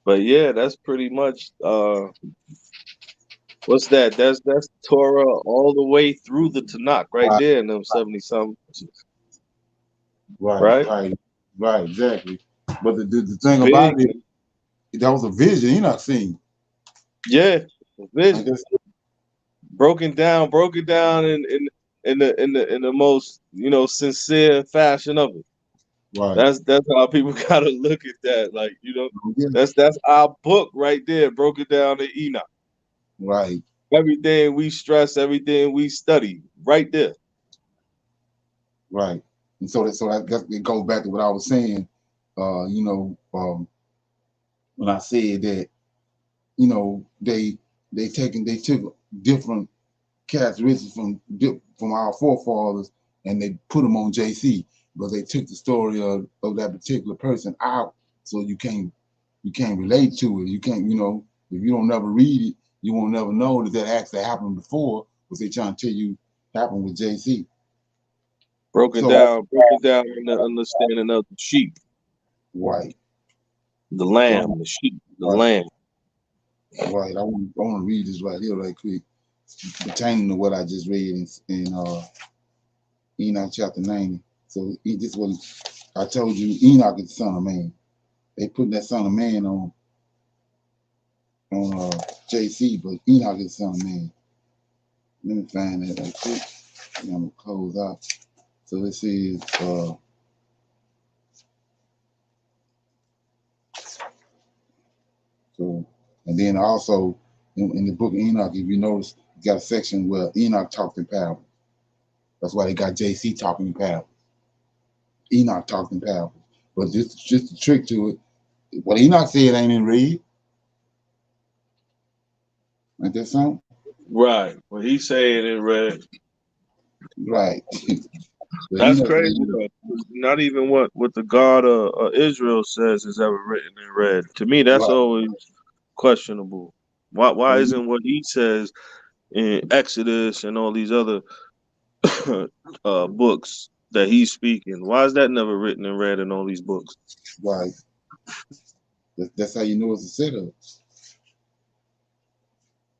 But yeah, that's pretty much what's that? That's Torah all the way through the Tanakh right Right, there in them 70 something, right, right? right, right, exactly. But the thing about Big, it, that was a vision he not seen. yeah, I vision. guess Broken down in the most, sincere fashion of it. right. That's how people gotta look at that. Like, Yeah, that's our book right there, broken down in Enoch. right, Everything we stress, everything we study, right there. right. And so that it goes back to what I was saying. When I said that, they took different characteristics from our forefathers and they put them on JC, but they took the story of that particular person out, so you can't relate to it. You can't, if you don't never read it, you won't never know that actually happened before. What they trying to tell you happened with JC. So Broken down in the understanding of the sheep, right, the right, lamb, the sheep, the right, lamb. right. I want to read this right here, right quick, pertaining to what I just read in Enoch chapter 90. So this was, I told you, Enoch is the son of man. They putting that son of man on JC, but Enoch is the son of man. Let me find that right quick. And I'm gonna close out. So it says, and then also in the book of Enoch, if you notice, you got a section where Enoch talked in parables. That's why they got JC talking in parables. Enoch talked in parables. But just the trick to it. What Enoch said ain't in read. Ain't that something? Right. When he said in red, Right. But that's Enoch crazy said, though. Not even what the God of Israel says is ever written in red. To me, that's right. always questionable. Why But isn't what he says in Exodus and all these other books that he's speaking? Why is that never written and read in all these books? right. That's how you know it's a setup.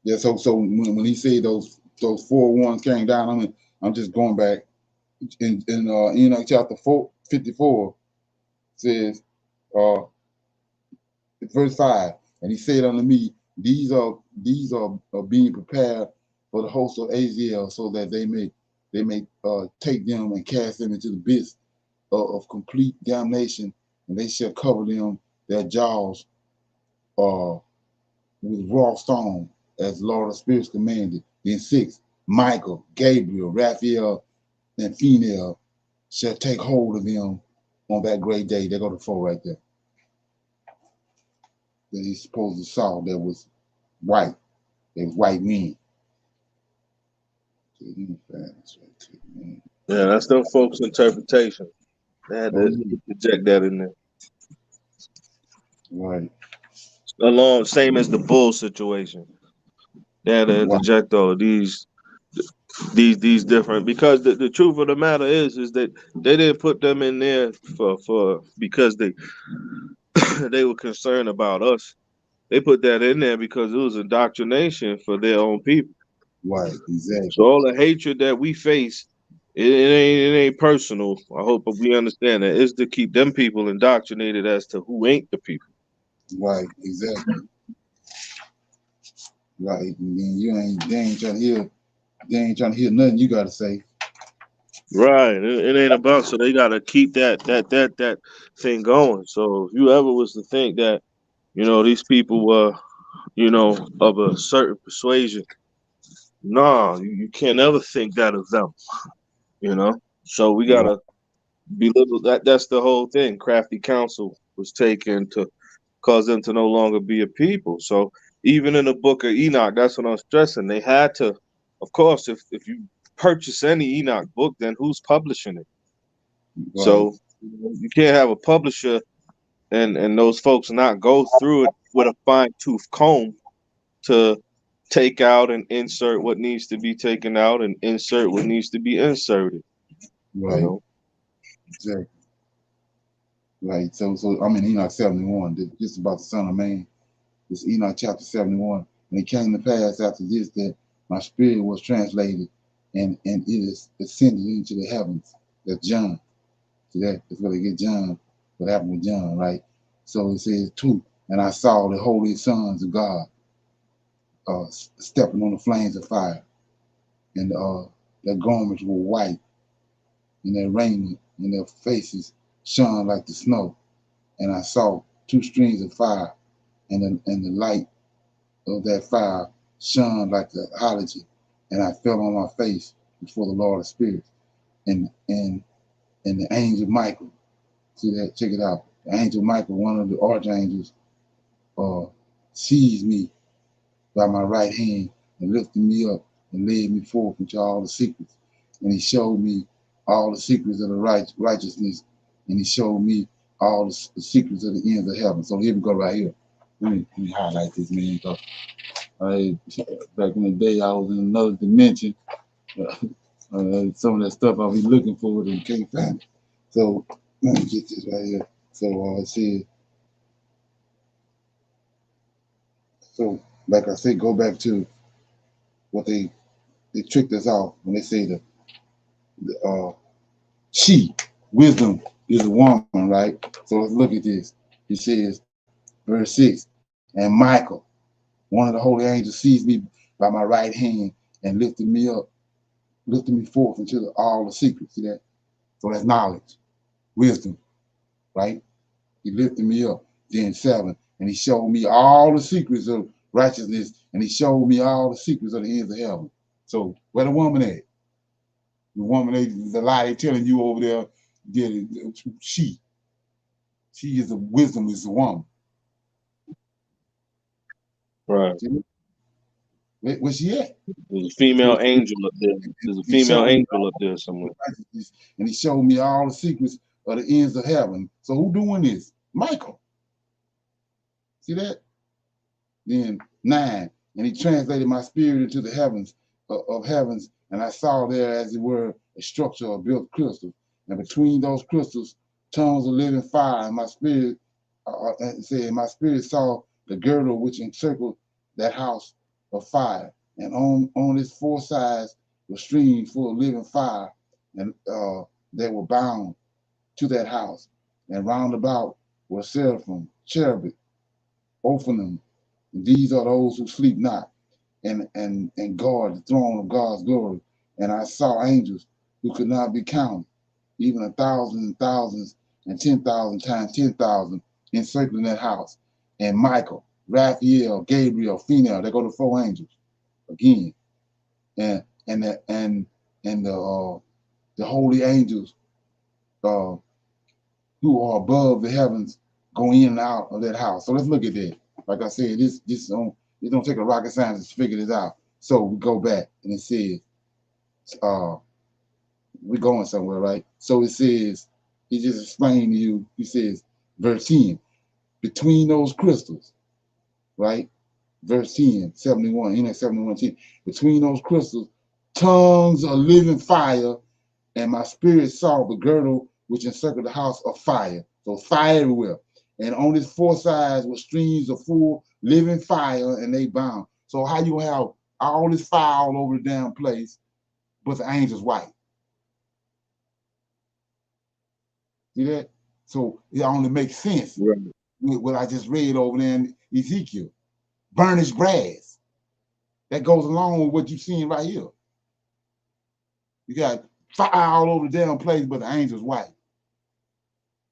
Yeah. So when he said those 4 ones came down, I'm just going back in Enoch chapter 54 says verse 5, and he said unto me, these are being prepared for the host of Azazel, so that they may take them and cast them into the abyss of complete damnation, and they shall cover them their jaws uh, with raw stone, as Lord of Spirits commanded. Then 6, Michael, Gabriel, Raphael, and Phinehel shall take hold of them on that great day. There go the 4 right there. That he supposedly saw that was white. They was white men. Yeah, that's them folks' interpretation. They had Oh to yeah. project that in there. Right. Along, same as the bull situation. They had to Right. interject all these different, because the truth of the matter is that they didn't put them in there for because they they were concerned about us. They put that in there because it was indoctrination for their own people. Right. So Exactly. all the hatred that we face, it ain't personal. I hope we understand that. It's to keep them people indoctrinated as to who ain't the people. Right. Exactly. Right. And then they ain't trying to hear nothing you gotta say. Right. It ain't about, so they gotta keep that thing going. So if you ever was to think that, these people were, of a certain persuasion, nah, you can't ever think that of them. So we Right. gotta belittle that. That's the whole thing. Crafty counsel was taken to cause them to no longer be a people. So even in the book of Enoch, that's what I'm stressing. They had to, of course, if you purchase any Enoch book, then who's publishing it? Right. So you can't have a publisher and those folks not go through it with a fine tooth comb to take out and insert what needs to be taken out and insert what needs to be inserted. Right. You know? Exactly. Right. So I'm in Enoch 71. Just about the Son of Man. It's Enoch chapter 71. And it came to pass after this that my spirit was translated and it is ascended into the heavens. That's John. So that's where they get John. What happened with John, right? So it says 2. And I saw the holy sons of God stepping on the flames of fire. And their garments were white, and their raiment and their faces shone like the snow. And I saw 2 streams of fire, and the light of that fire shone like the halogen. And I fell on my face before the Lord of Spirits. And the angel Michael, see that? Check it out. The angel Michael, one of the archangels, seized me by my right hand and lifted me up and led me forth into all the secrets. And he showed me all the secrets of the righteousness. And he showed me all the secrets of the ends of heaven. So here we go right here. Let me highlight this, man. Back in the day, I was in another dimension. Some of that stuff I'll be looking for and can't find it. So let me get this right here. So it says, so like I said, go back to what they tricked us off when they say the she, wisdom is a woman, right? So let's look at this. It says, verse 6, and Michael, one of the holy angels, seized me by my right hand and lifted me up, lifted me forth into all the secrets. See that? So that's knowledge, wisdom, right? He lifted me up. Then 7, and he showed me all the secrets of righteousness, and he showed me all the secrets of the ends of heaven. So where the woman at? The woman, the lie they telling you over there, she is the wisdom, is the woman. Right. Where's she at? There's a female angel up there. There's a female angel up there somewhere. And he showed me all the secrets of the ends of heaven. So who doing this? Michael. See that? Then 9, and he translated my spirit into the heavens of heavens, and I saw there as it were a structure of built crystal, and between those crystals tongues of living fire. And my spirit my spirit saw the girdle which encircled that house of fire, and on its 4 sides were streams full of living fire, and they were bound to that house, and round about were seraphim, cherubim, Ophanim. These are those who sleep not, and guard the throne of God's glory. And I saw angels who could not be counted, even 1,000 and thousands and 10,000 times 10,000, encircling that house. And Michael, Raphael, Gabriel, female, they go to 4 angels again, and the holy angels who are above the heavens go in and out of that house. So let's look at that. Like I said, it don't take a rocket scientist to figure this out. So we go back and it says, we're going somewhere, right? So it says, he just explained to you, he says, verse 10, between those crystals, right? Verse 10, 71, in that 71:10, between those crystals, tongues of living fire, and my spirit saw the girdle which encircled the house of fire. So fire everywhere. And on its 4 sides were streams of full living fire, and they bound. So how you have all this fire all over the damn place, but the angel's white? See that? So it only makes sense with what I just read over there in Ezekiel. Burnished brass. That goes along with what you're seeing right here. You got fire all over the damn place, but the angel's white.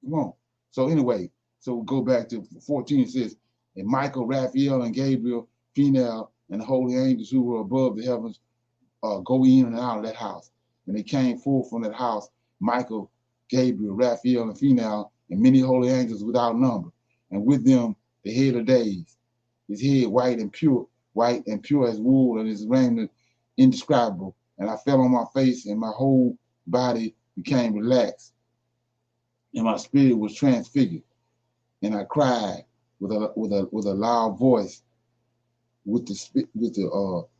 Come on. So anyway, so we'll go back to 14. It says, and Michael, Raphael, and Gabriel, female, and the holy angels who were above the heavens go in and out of that house. And they came forth from that house, Michael, Gabriel, Raphael, and female, and many holy angels without number. And with them the head of days, his head white and pure as wool, and his raiment indescribable. And I fell on my face, and my whole body became relaxed, and my spirit was transfigured. And I cried with a loud voice with the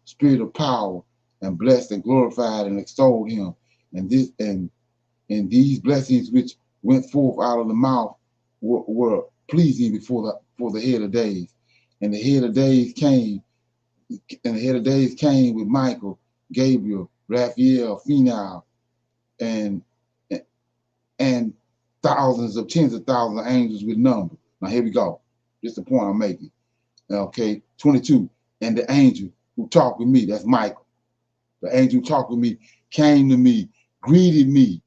spirit of power, and blessed and glorified and extolled him. And these blessings which went forth out of the mouth were pleasing before the head of days. And the head of days came, with Michael, Gabriel, Raphael, Phenol, and thousands of tens of thousands of angels with number. Now here we go. This is the point I'm making. Okay, 22. And the angel who talked with me, that's Michael. The angel who talked with me came to me, greeted me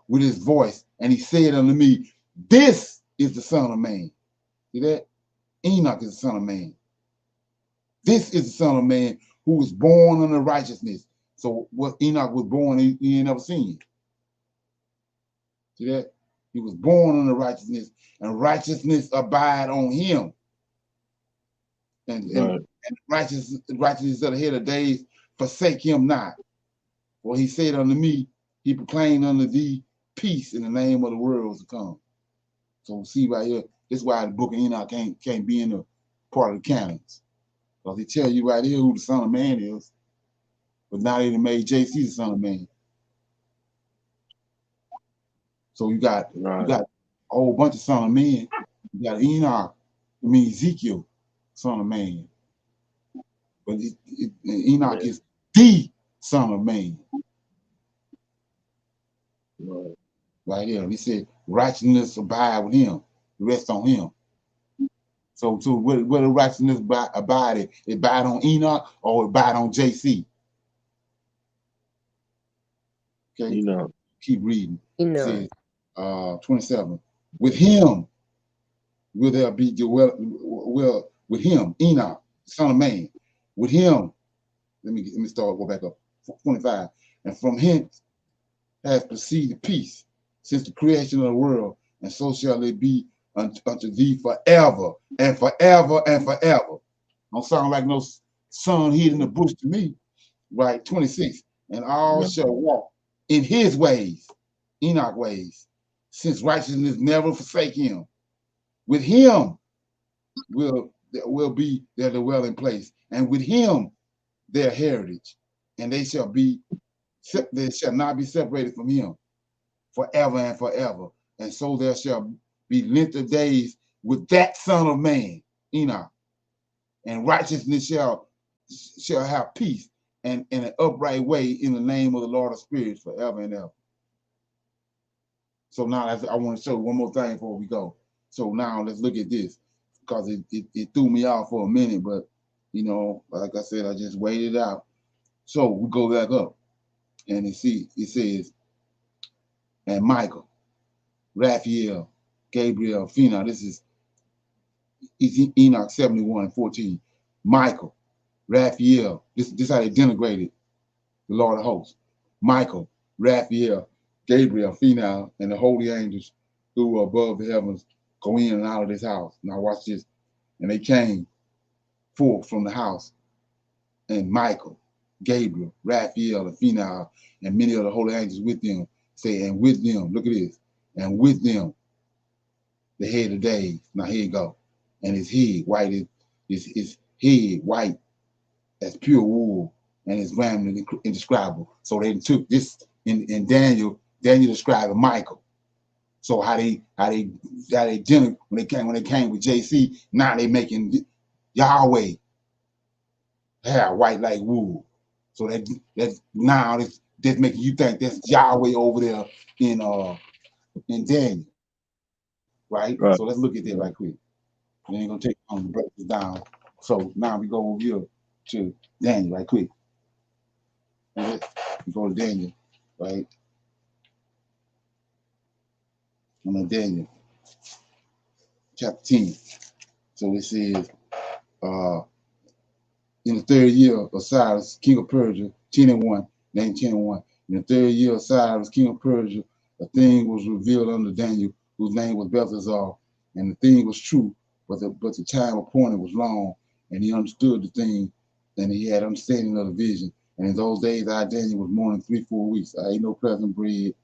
with his voice, and he said unto me, this is the Son of Man. See that? Enoch is the Son of Man. This is the Son of Man who was born under righteousness. So what Enoch was born, he ain't never seen. See that? He was born under righteousness, and righteousness abide on him. And righteousness of the head of days forsake him not. For he said unto me, he proclaimed unto thee peace in the name of the world to come. So see right here, this is why the book of Enoch can't be in the part of the canons. Because he tell you right here who the Son of Man is, but now they made JC the Son of Man. So you got a whole bunch of Son of Men. You got Enoch, Ezekiel, Son of Man. But Enoch is the Son of Man. Right here. He said, righteousness abide with him, rest on him. So where the righteousness abide, it abide on Enoch or it abide on JC? Okay. Enoch. Keep reading. Enoch. It says, 27. With him will there be with him, Enoch, Son of Man. With him, let me go back up. 25. And from hence has proceeded peace since the creation of the world, and so shall it be unto thee forever and forever and forever. Don't sound like no sun hid in the bush to me. Right? 26. And all shall walk in his ways, Enoch ways, since righteousness never forsake him. With him will be their dwelling place, and with him their heritage, and they shall not be separated from him forever and forever. And so there shall be length of days with that Son of Man, Enoch, and righteousness shall have peace and an upright way in the name of the Lord of spirits forever and ever. So now I want to show one more thing before we go. So now let's look at this, because it threw me off for a minute, but like I said, I just waited out. So we go back up, and it says, and Michael, Raphael, Gabriel, Phenol. This is Enoch 71:14. Michael, Raphael. This is how they denigrated the Lord of hosts. Michael, Raphael, Gabriel, Phenol, and the holy angels who were above the heavens go in and out of this house. Now watch this. And they came forth from the house, and Michael, Gabriel, Raphael, and Phenol, and many of the holy angels with them, say, and with them, look at this, and with them, the head of days. Now here you go. And his head white, his head white as pure wool, and his raiment indescribable. So they took this in Daniel described Michael. So how they did when they came with JC, now they making Yahweh hair white like wool. So that's now that's making you think that's Yahweh over there in Daniel. Right? So let's look at that right quick. We ain't gonna take long to break this down. So now we go over here to Daniel right quick. We go to Daniel, right? I'm in Daniel, chapter 10. So it says, in the third year of Cyrus, king of Persia, 10:1, name 10:1. In the third year of Cyrus, king of Persia, a thing was revealed unto Daniel, whose name was Belteshazzar, and the thing was true, but the time appointed was long, and he understood the thing, and he had understanding of the vision. And in those days, I, Daniel, was mourning 3-4 weeks. I ate no pleasant bread,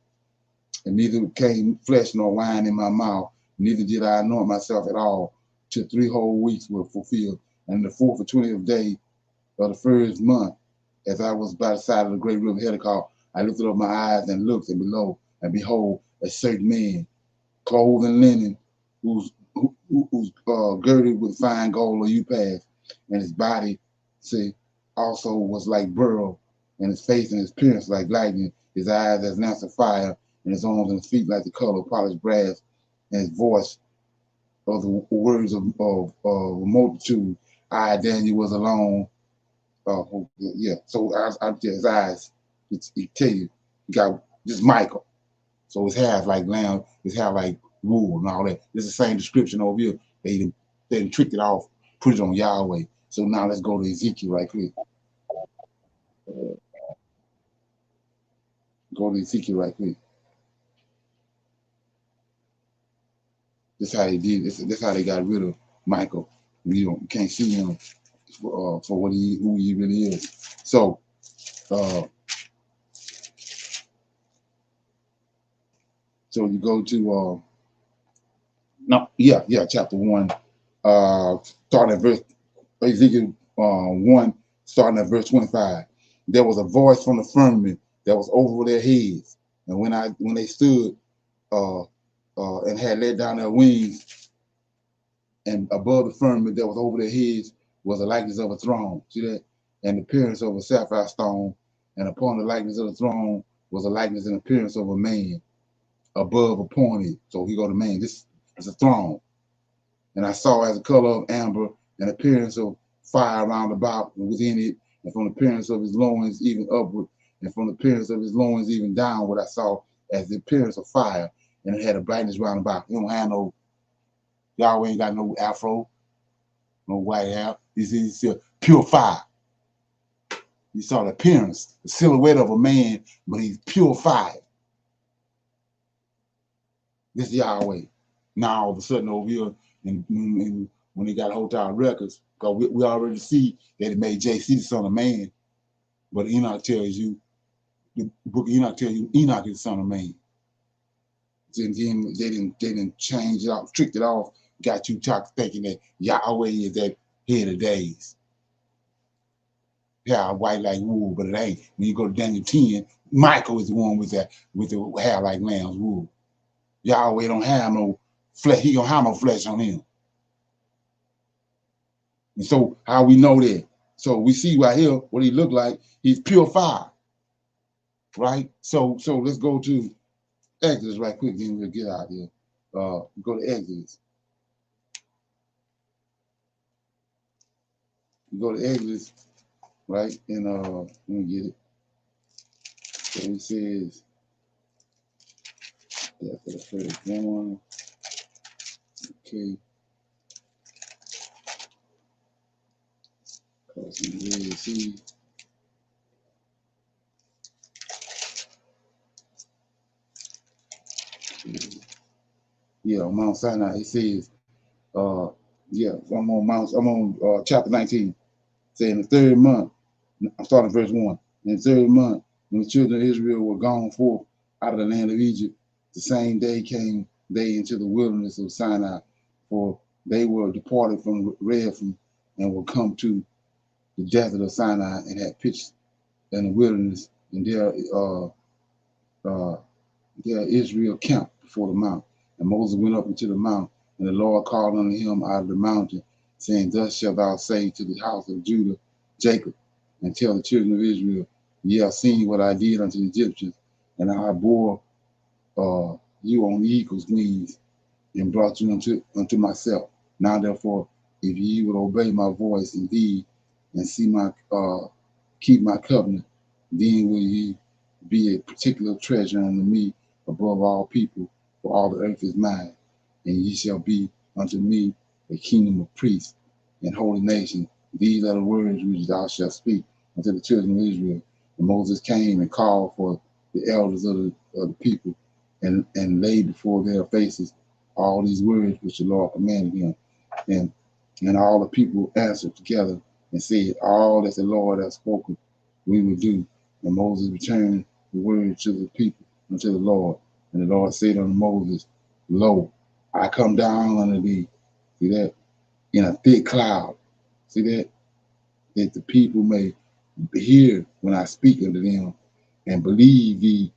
and neither came flesh nor wine in my mouth, neither did I anoint myself at all, till 3 whole weeks were fulfilled. And the 4th or 20th day of the first month, as I was by the side of the great river Hiddekel, I lifted up my eyes and looked, and below, and behold, a certain man, clothed in linen, who's girded with fine gold or upas, and his body, say, also was like beryl, and his face and his appearance like lightning, his eyes as lamps of fire, and his arms and his feet like the color of polished brass, and his voice of the words of a multitude. I, Daniel, was alone. Yeah. So his eyes, it tell you, he got this Michael. So his hair is like lamb, his hair like wool and all that. This is the same description over here. They tricked it off, put it on Yahweh. So now let's go to Ezekiel right quick. Go to Ezekiel right quick. This is how they did. This how they got rid of Michael. You can't see him for who he really is. So so you go to chapter 1, starting at verse Ezekiel 1, starting at verse 25. There was a voice from the firmament that was over their heads, and when they stood and had let down their wings, and above the firmament that was over their heads was the likeness of a throne. See that? And the appearance of a sapphire stone, and upon the likeness of the throne was a likeness and appearance of a man above upon it. So he go to man. This is a throne. And I saw as a color of amber, an appearance of fire round about and within it, and from the appearance of his loins even upward, and from the appearance of his loins even downward, I saw as the appearance of fire, and it had a brightness round about. You don't have no, Yahweh ain't got no afro, no white hair. He's pure fire. You saw the appearance, the silhouette of a man, but he's pure fire. This is Yahweh. Now all of a sudden over here, and when they got Hotel Records, because we already see that it made JC the son of man, but Enoch tells you, the book of Enoch tells you Enoch is the son of man. Then they didn't change it off, tricked it off, got you thinking that Yahweh is that head of days. Hair white like wool, but it ain't. When you go to Daniel 10, Michael is the one with the hair like lamb's wool. Yahweh don't have no flesh. He don't have no flesh on him. And so how we know that? So we see right here what he looked like. He's pure fire, right? So let's go to Exodus right quick, then we'll get out here. Go to Exodus. You go to Exodus, right? And let me get it. So he says, yeah, for the first one. Okay. Crossing the Red Sea. Yeah, on Mount Sinai, it says, I'm on chapter 19. Saying the third month, I'm starting verse 1. In the third month, when the children of Israel were gone forth out of the land of Egypt, the same day came they into the wilderness of Sinai, for they were departed from Rephidim and were come to the desert of Sinai and had pitched in the wilderness, and there Israel camped before the mount. And Moses went up into the mount, and the Lord called unto him out of the mountain, saying, Thus shalt thou say to the house of Judah, Jacob, and tell the children of Israel, Ye have seen what I did unto the Egyptians, and I bore you on the eagle's wings, and brought you unto myself. Now therefore, if ye would obey my voice indeed, and see my keep my covenant, then will ye be a particular treasure unto me above all people, for all the earth is mine, and ye shall be unto me a kingdom of priests and holy nation. These are the words which thou shalt speak unto the children of Israel. And Moses came and called for the elders of the people, and laid before their faces all these words which the Lord commanded him. And all the people answered together and said, All that the Lord has spoken, we will do. And Moses returned the words to the people unto the Lord. And the Lord said unto Moses, Lo, I come down unto thee, see that, in a thick cloud, See that the people may hear when I speak unto them and believe thee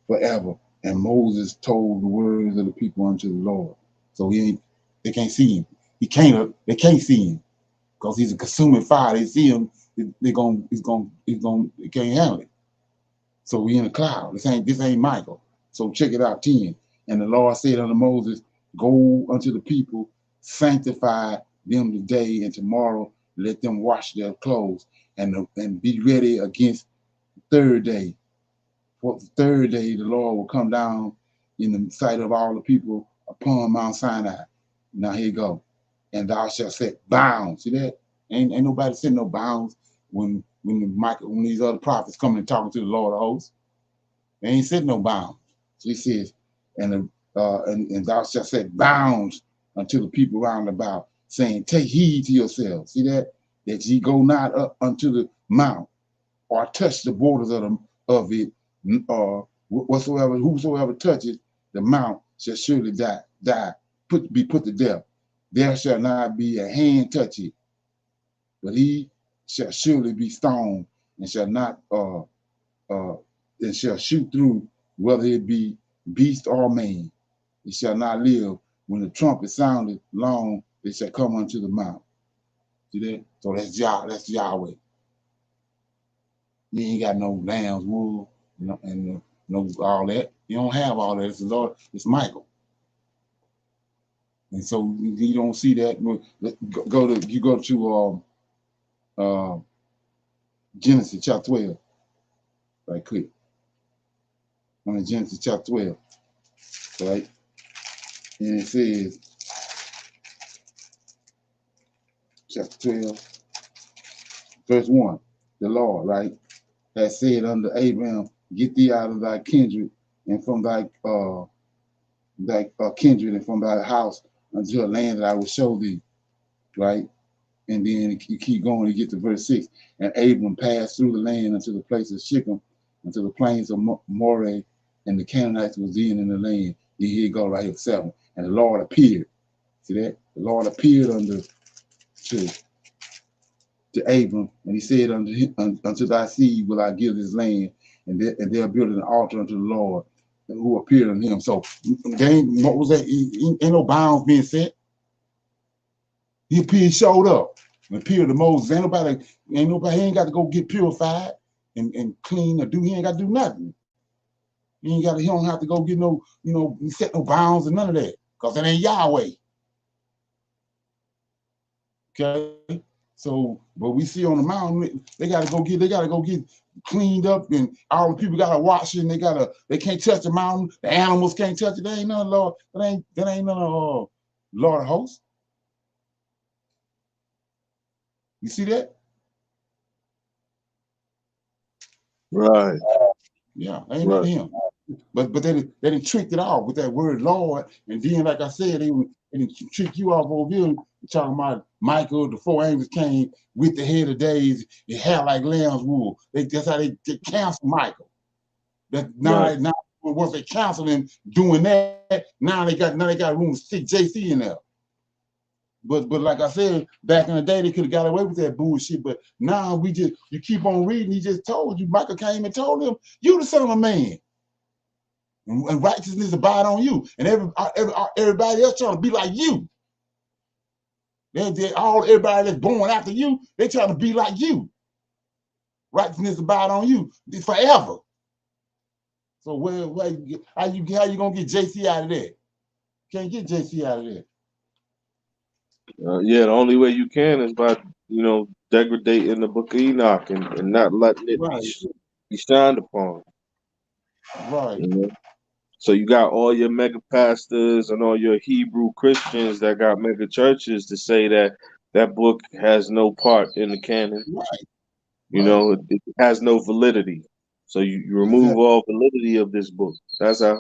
forever. And Moses told the words of the people unto the Lord. So they can't see him. They can't see him because he's a consuming fire. They see him, they can't handle it. So we in a cloud. This ain't Michael. So check it out, 10. And the Lord said unto Moses, go unto the people, sanctify them today and tomorrow, let them wash their clothes and be ready against the third day. For the third day, the Lord will come down in the sight of all the people upon Mount Sinai. Now here you go. And thou shalt set bounds. See that? Ain't nobody setting no bounds when these other prophets coming and talking to the Lord of hosts. They ain't setting no bounds. So he says, and thou shalt set bounds unto the people round about, saying, take heed to yourselves. See that? That ye go not up unto the mount or touch the borders of it, or whosoever touches the mount shall surely die, be put to death. There shall not be a hand touch it, but he shall surely be stoned and shall not and shall shoot through, whether it be beast or man. It shall not live. When the trumpet sounded long, it shall come unto the mount. See that? So that's Yahweh. You ain't got no lambs, wool, and no all that. You don't have all that. It's the Lord. It's Michael. And so you don't see that. You go to Genesis chapter 12, right quick. On Genesis chapter 12, right? And it says, chapter 12, verse 1, the Lord, right, has said unto Abraham, get thee out of thy kindred and from thy kindred and from thy house unto a land that I will show thee, right? And then you keep going, you get to verse 6. And Abram passed through the land unto the place of Shechem, unto the plains of Moreh, and the Canaanites was then in the land. Then here you go, right here, 7. And the Lord appeared. See that? The Lord appeared to Abram, and he said unto thy seed will I give this land, and they'll build an altar unto the Lord, who appeared unto him. So what was that? Ain't no bounds being set. He appeared, showed up, and appeared to Moses. Ain't nobody, he ain't got to go get purified and clean or do. He ain't got to do nothing. He don't have to go get no, set no bounds and none of that, because it ain't Yahweh. Okay. So, but we see on the mountain, they gotta go get cleaned up, and all the people gotta wash it, and they can't touch the mountain. The animals can't touch it. That ain't none, Lord. That ain't none of Lord of hosts. You see that? Right. Yeah, ain't none of him. But they didn't trick it off with that word Lord, and then like I said, they didn't trick you off over here talking about Michael. The 4 angels came with the head of days, it hair like lamb's wool. That's how they canceled Michael. That now once they canceled him doing that, now they got room to stick JC in there. But like I said, back in the day, they could have got away with that bullshit. But now you keep on reading. He just told you, Michael came and told him, you the son of a man. And righteousness abide on you. And everybody else trying to be like you. Everybody that's born after you, they trying to be like you. Righteousness abide on you forever. So how you gonna get JC out of there? Can't get JC out of there. The only way you can is by degrading the book of Enoch and not letting it be shined upon. Right. So you got all your mega pastors and all your Hebrew Christians that got mega churches to say that book has no part in the canon. Right. It has no validity. So you remove all validity of this book. That's how.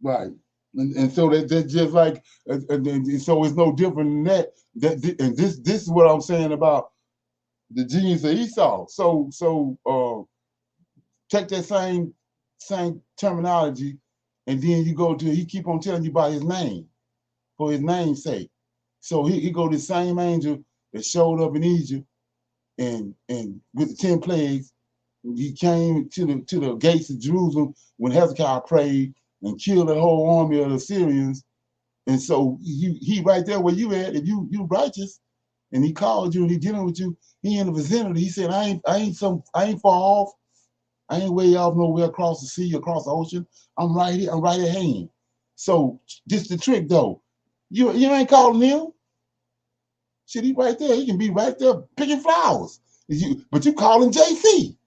Right. And so that's just like, and so it's no different than that. And this is what I'm saying about the genes of Esau. So take that same terminology, and then you go to, he keep on telling you about his name, for his name's sake. So he go to the same angel that showed up in Egypt and with the 10 plagues. He came to the gates of Jerusalem when Hezekiah prayed and killed the whole army of the Syrians. And so he right there where you at, if you righteous, and he called you and he dealing with you, he in the vicinity. He said, I ain't far off. I ain't way off nowhere across the sea, across the ocean. I'm right here, I'm right at hand. So this the trick though. You ain't calling him. Shit, he right there. He can be right there picking flowers. But you calling JC.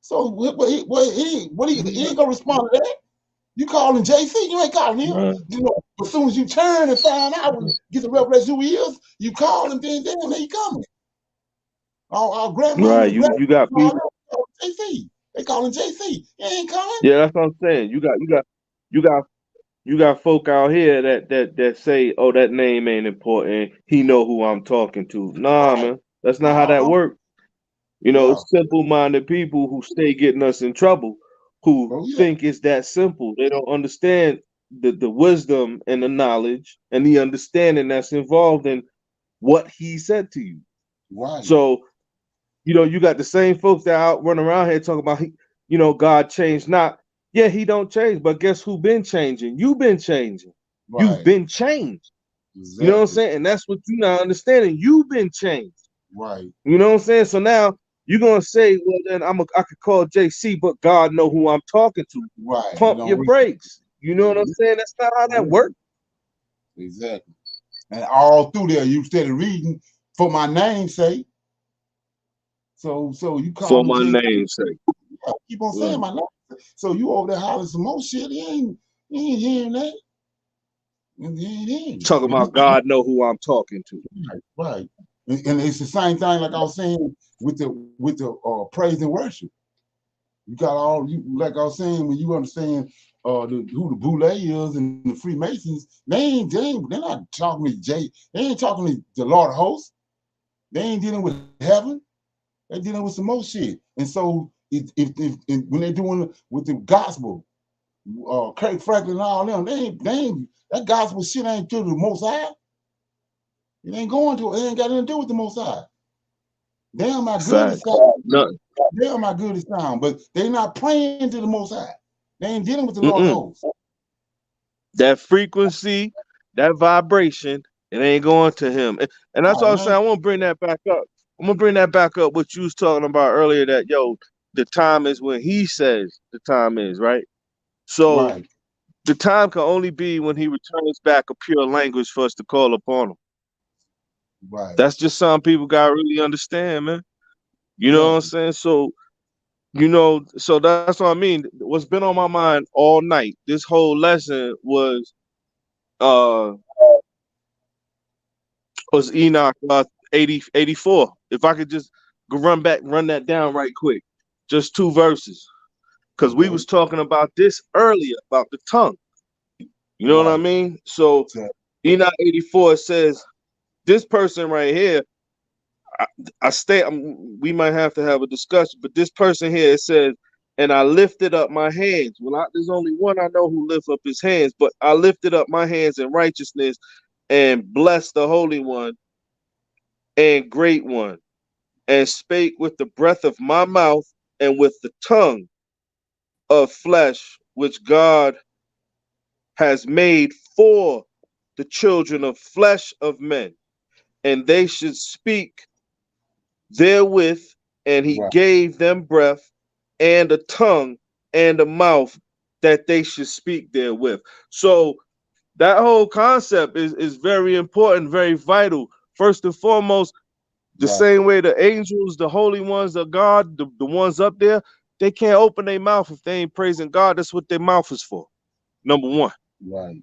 So he ain't gonna respond to that. You calling JC, you ain't calling him. Right. You know, as soon as you turn and find out and get the revelation who he is, you call him, then damn, he coming. Our grandmama, Right. You got people. JC. They calling JC. He ain't coming. Yeah, that's what I'm saying. You got folk out here that say, "Oh, that name ain't important. He know who I'm talking to." Nah, Right. man, that's not how that works. You know, Yeah. it's simple-minded people who stay getting us in trouble, who Oh yeah. think it's that simple. They don't understand the wisdom and the knowledge and the understanding that's involved in what he said to you. Right. So, you know, you got the same folks that out run around here talking about, God changed not. Yeah, he don't change, but guess who been changing? You've been changing. You've Right. been changed. Exactly. You know what I'm saying? And that's what you're not understanding. You've been changed. Right. You know what I'm saying? So now you're gonna say, well, then I could call JC, but God know who I'm talking to. Right. Pump your brakes. You know what I'm saying? That's not how that works. Exactly. And all through there, you started reading for my name's sake. So you For call my JC. name's sake. Yeah, keep on saying my name. So you over there hollering some more shit. He ain't hearing that. He ain't hearing it. Talking about God know who I'm talking to. Right. And it's the same thing like I was saying with the praise and worship. You got all you like I was saying when you understand who the Boule is and the Freemasons, they're not talking to they ain't talking to the Lord of hosts. They ain't dealing with heaven. They're dealing with some more shit. And so if when they're doing with the gospel, Kirk Franklin and all them, they ain't that gospel shit ain't to the Most High. It ain't going to. It ain't got nothing to do with the Most High. Damn, my good it sound. Damn, my good it sound. But they not praying to the Most High. They ain't dealing with the Lord of hosts. That frequency, that vibration, it ain't going to him. And that's what I'm saying. I want to bring that back up. I'm gonna bring that back up. What you was talking about earlier. That the time is when he says the time is, right? So Right. the time can only be when he returns back a pure language for us to call upon him. Right. That's just something people gotta really understand, man. You know what I'm saying? So, so that's what I mean. What's been on my mind all night, this whole lesson was Enoch 84. If I could just run that down right quick. Just 2 verses. Because we was talking about this earlier, about the tongue. You know what I mean? So Enoch 84 says, this person right here, we might have to have a discussion, but this person here, it says, and I lifted up my hands. Well, there's only one I know who lifts up his hands, but I lifted up my hands in righteousness and blessed the Holy One and Great One, and spake with the breath of my mouth and with the tongue of flesh, which God has made for the children of flesh of men, and they should speak therewith, and he gave them breath and a tongue and a mouth that they should speak therewith. So that whole concept is very important, very vital. First and foremost, the same way the angels, the holy ones of God, the ones up there, they can't open their mouth if they ain't praising God. That's what their mouth is for. Number one. Right.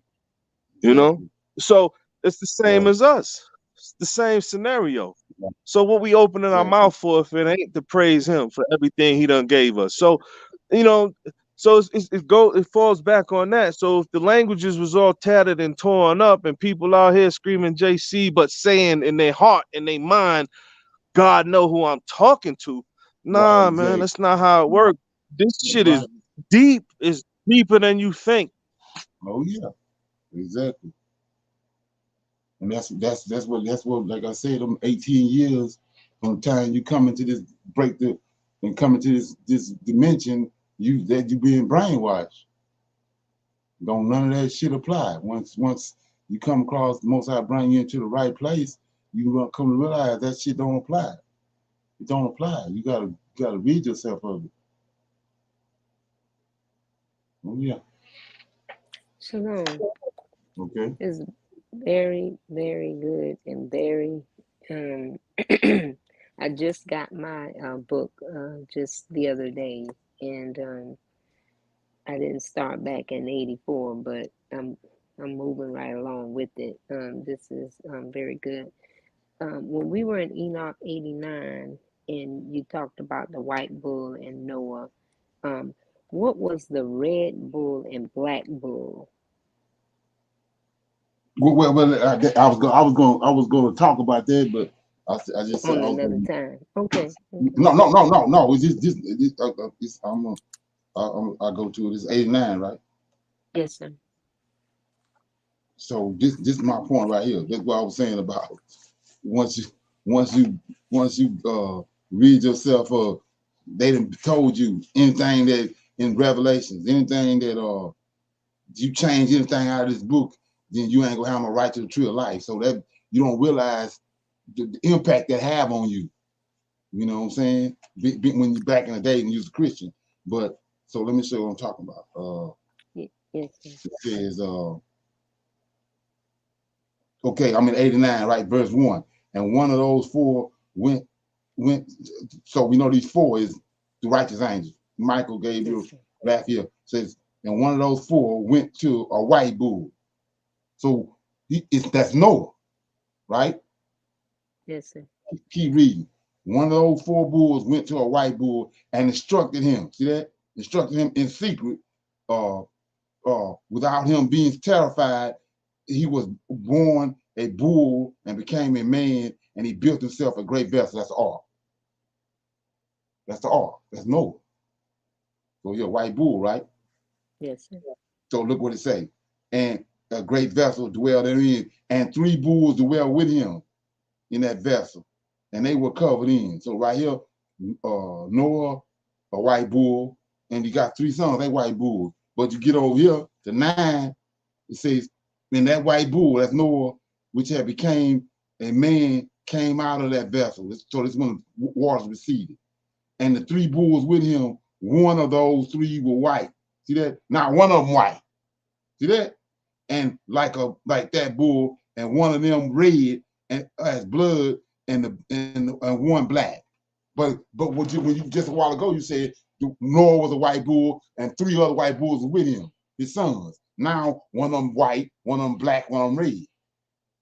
You know? So it's the same as us. It's the same scenario. So what we opening our mouth for if it ain't to praise him for everything he done gave us? So, so it falls back on that. So if the languages was all tattered and torn up and people out here screaming JC, but saying in their heart, in their mind, God know who I'm talking to. Nah, man, that's not how it works. This shit is deep, is deeper than you think. Oh yeah, exactly. And that's what like I said, them 18 years from the time you come into this and come into this dimension, you being brainwashed. Don't none of that shit apply. Once you come across the Most High bring you into the right place, you gonna come to realize that shit don't apply. It don't apply. You gotta read yourself of it. Oh yeah. Shalom. Okay. It's very, very good and very. I just got my book just the other day, and I didn't start back in '84, but I'm moving right along with it. This is very good. When we were in Enoch 89, and you talked about the white bull and Noah, what was the red bull and black bull? Well, I was going to talk about that, but I just said On another time. Okay. No. I go to it. It's 89, right? Yes, sir. So this is my point right here. That's what I was saying about once you read yourself up, they done told you anything that in Revelations, anything that you change anything out of this book, then you ain't gonna have no right to the tree of life. So that you don't realize the impact that have on you. You know what I'm saying? When you back in the day when you was a Christian. But so let me show you what I'm talking about. Yes, it says okay, I'm in 89, right? Verse 1. And one of those four went, so we know these four is the righteous angels. Michael, Gabriel, Raphael says, and one of those four went to a white bull. So that's Noah, right? Yes, sir. Keep reading. One of those four bulls went to a white bull and instructed him. See that? Instructed him in secret, without him being terrified. He was born a bull and became a man, and he built himself a great vessel. That's the ark. That's the ark. That's Noah. So you're a white bull, right? Yes, sir. So look what it say. And a great vessel dwelled therein, and 3 bulls dwell with him in that vessel, and they were covered in. So right here, Noah, a white bull, and you got 3 sons, they white bulls. But you get over here to 9, it says, and that white bull, that's Noah, which had became a man, came out of that vessel. So this when the waters receded. And the 3 bulls with him, one of those 3 were white. See that? Not one of them white. See that? And like that bull, and one of them red and has blood, and one black. But when you just a while ago you said Noah was a white bull and 3 other white bulls were with him, his sons. Now one of them white, one of them black, one of them red.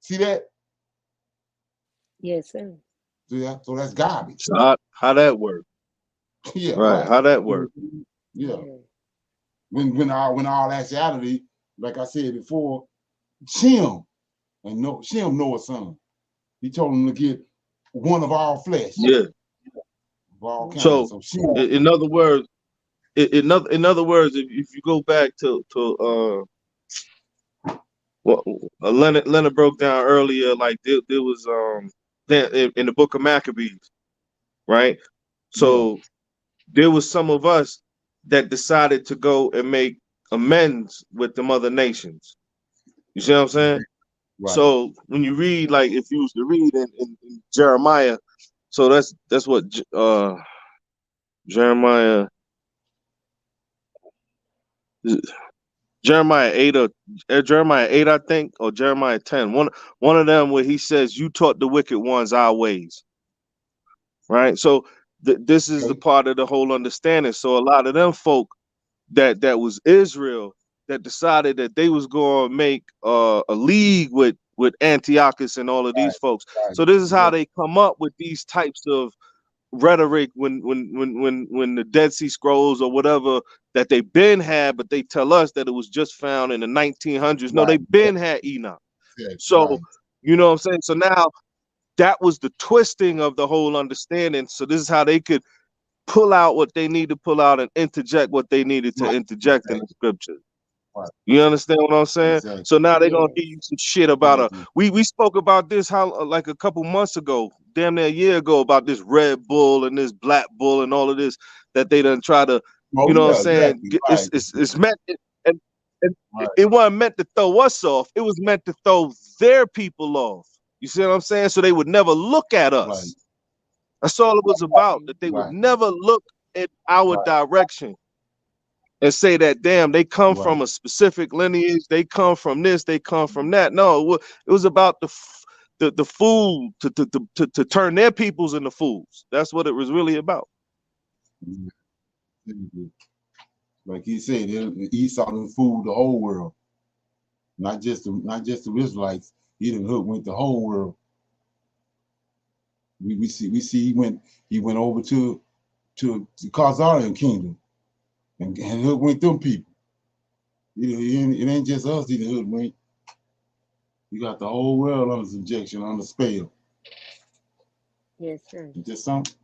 See that? Yes, sir. See that? So that's garbage. So how that work? Yeah, right. How that work? Yeah. When all actuality, like I said before, Shem Noah's son. He told him to get one of all flesh. Yeah. Of all kinds. So in other words, in other words, if you go back to what Leonard broke down earlier, like there was in the book of Maccabees, right? So there was some of us that decided to go and make amends with the other nations. You see what I'm saying? Right. So when you read, like if you was to read in Jeremiah, so that's what Jeremiah 8 or Jeremiah 8, I think, or Jeremiah 10. One of them where he says, "You taught the wicked ones our ways." Right. So this is the part of the whole understanding. So a lot of them folk that was Israel that decided that they was going to make a league with Antiochus and all of these folks. So this is how they come up with these types of rhetoric when the Dead Sea Scrolls or whatever that they been had, but they tell us that it was just found in the 1900s. No, they been had Enoch. So you know what I'm saying? So now that was the twisting of the whole understanding. So this is how they could pull out what they need to pull out and interject what they needed to interject in the scripture. You understand what I'm saying? Exactly. So now they're gonna Yes. give you some shit about we spoke about this how like a couple months ago, damn near a year ago, about this Red Bull and this Black Bull and all of this that they done try to, Oh you know what yeah, I'm saying? exactly. Right. It's meant and Right. it wasn't meant to throw us off. It was meant to throw their people off. You see what I'm saying? So they would never look at us. Right. That's all it was about. That they would Right. never look in our Right. direction and say that, damn, they come Right. from a specific lineage, they come from this, they come from that. No, it was about the fool to turn their peoples into fools. That's what it was really about. Like he said, Esau done fooled the whole world, not just the Israelites. He done hoodwinked the whole world. We see he went over to the Khazarian kingdom and hoodwinked them people. It ain't just us he done hoodwinked. You got the whole world under subjection, under spell. Yes, sir. Just something.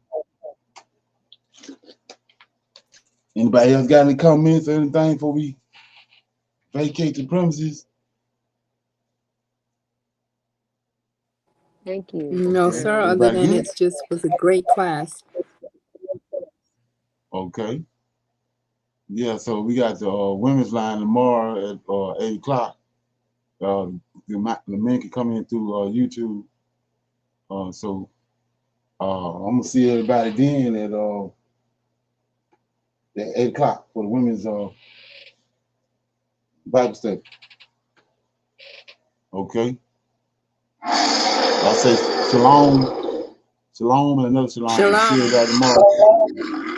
Anybody else got any comments or anything before we vacate the premises? Thank you. No, Okay. sir. Other Everybody than good? it was a great class. Okay. Yeah, so we got the women's line tomorrow at 8 o'clock. The men can come in through YouTube. So I'm gonna see everybody then at 8 o'clock for the women's Bible study. Okay. I'll say shalom, and another shalom. Shalom. See everybody tomorrow.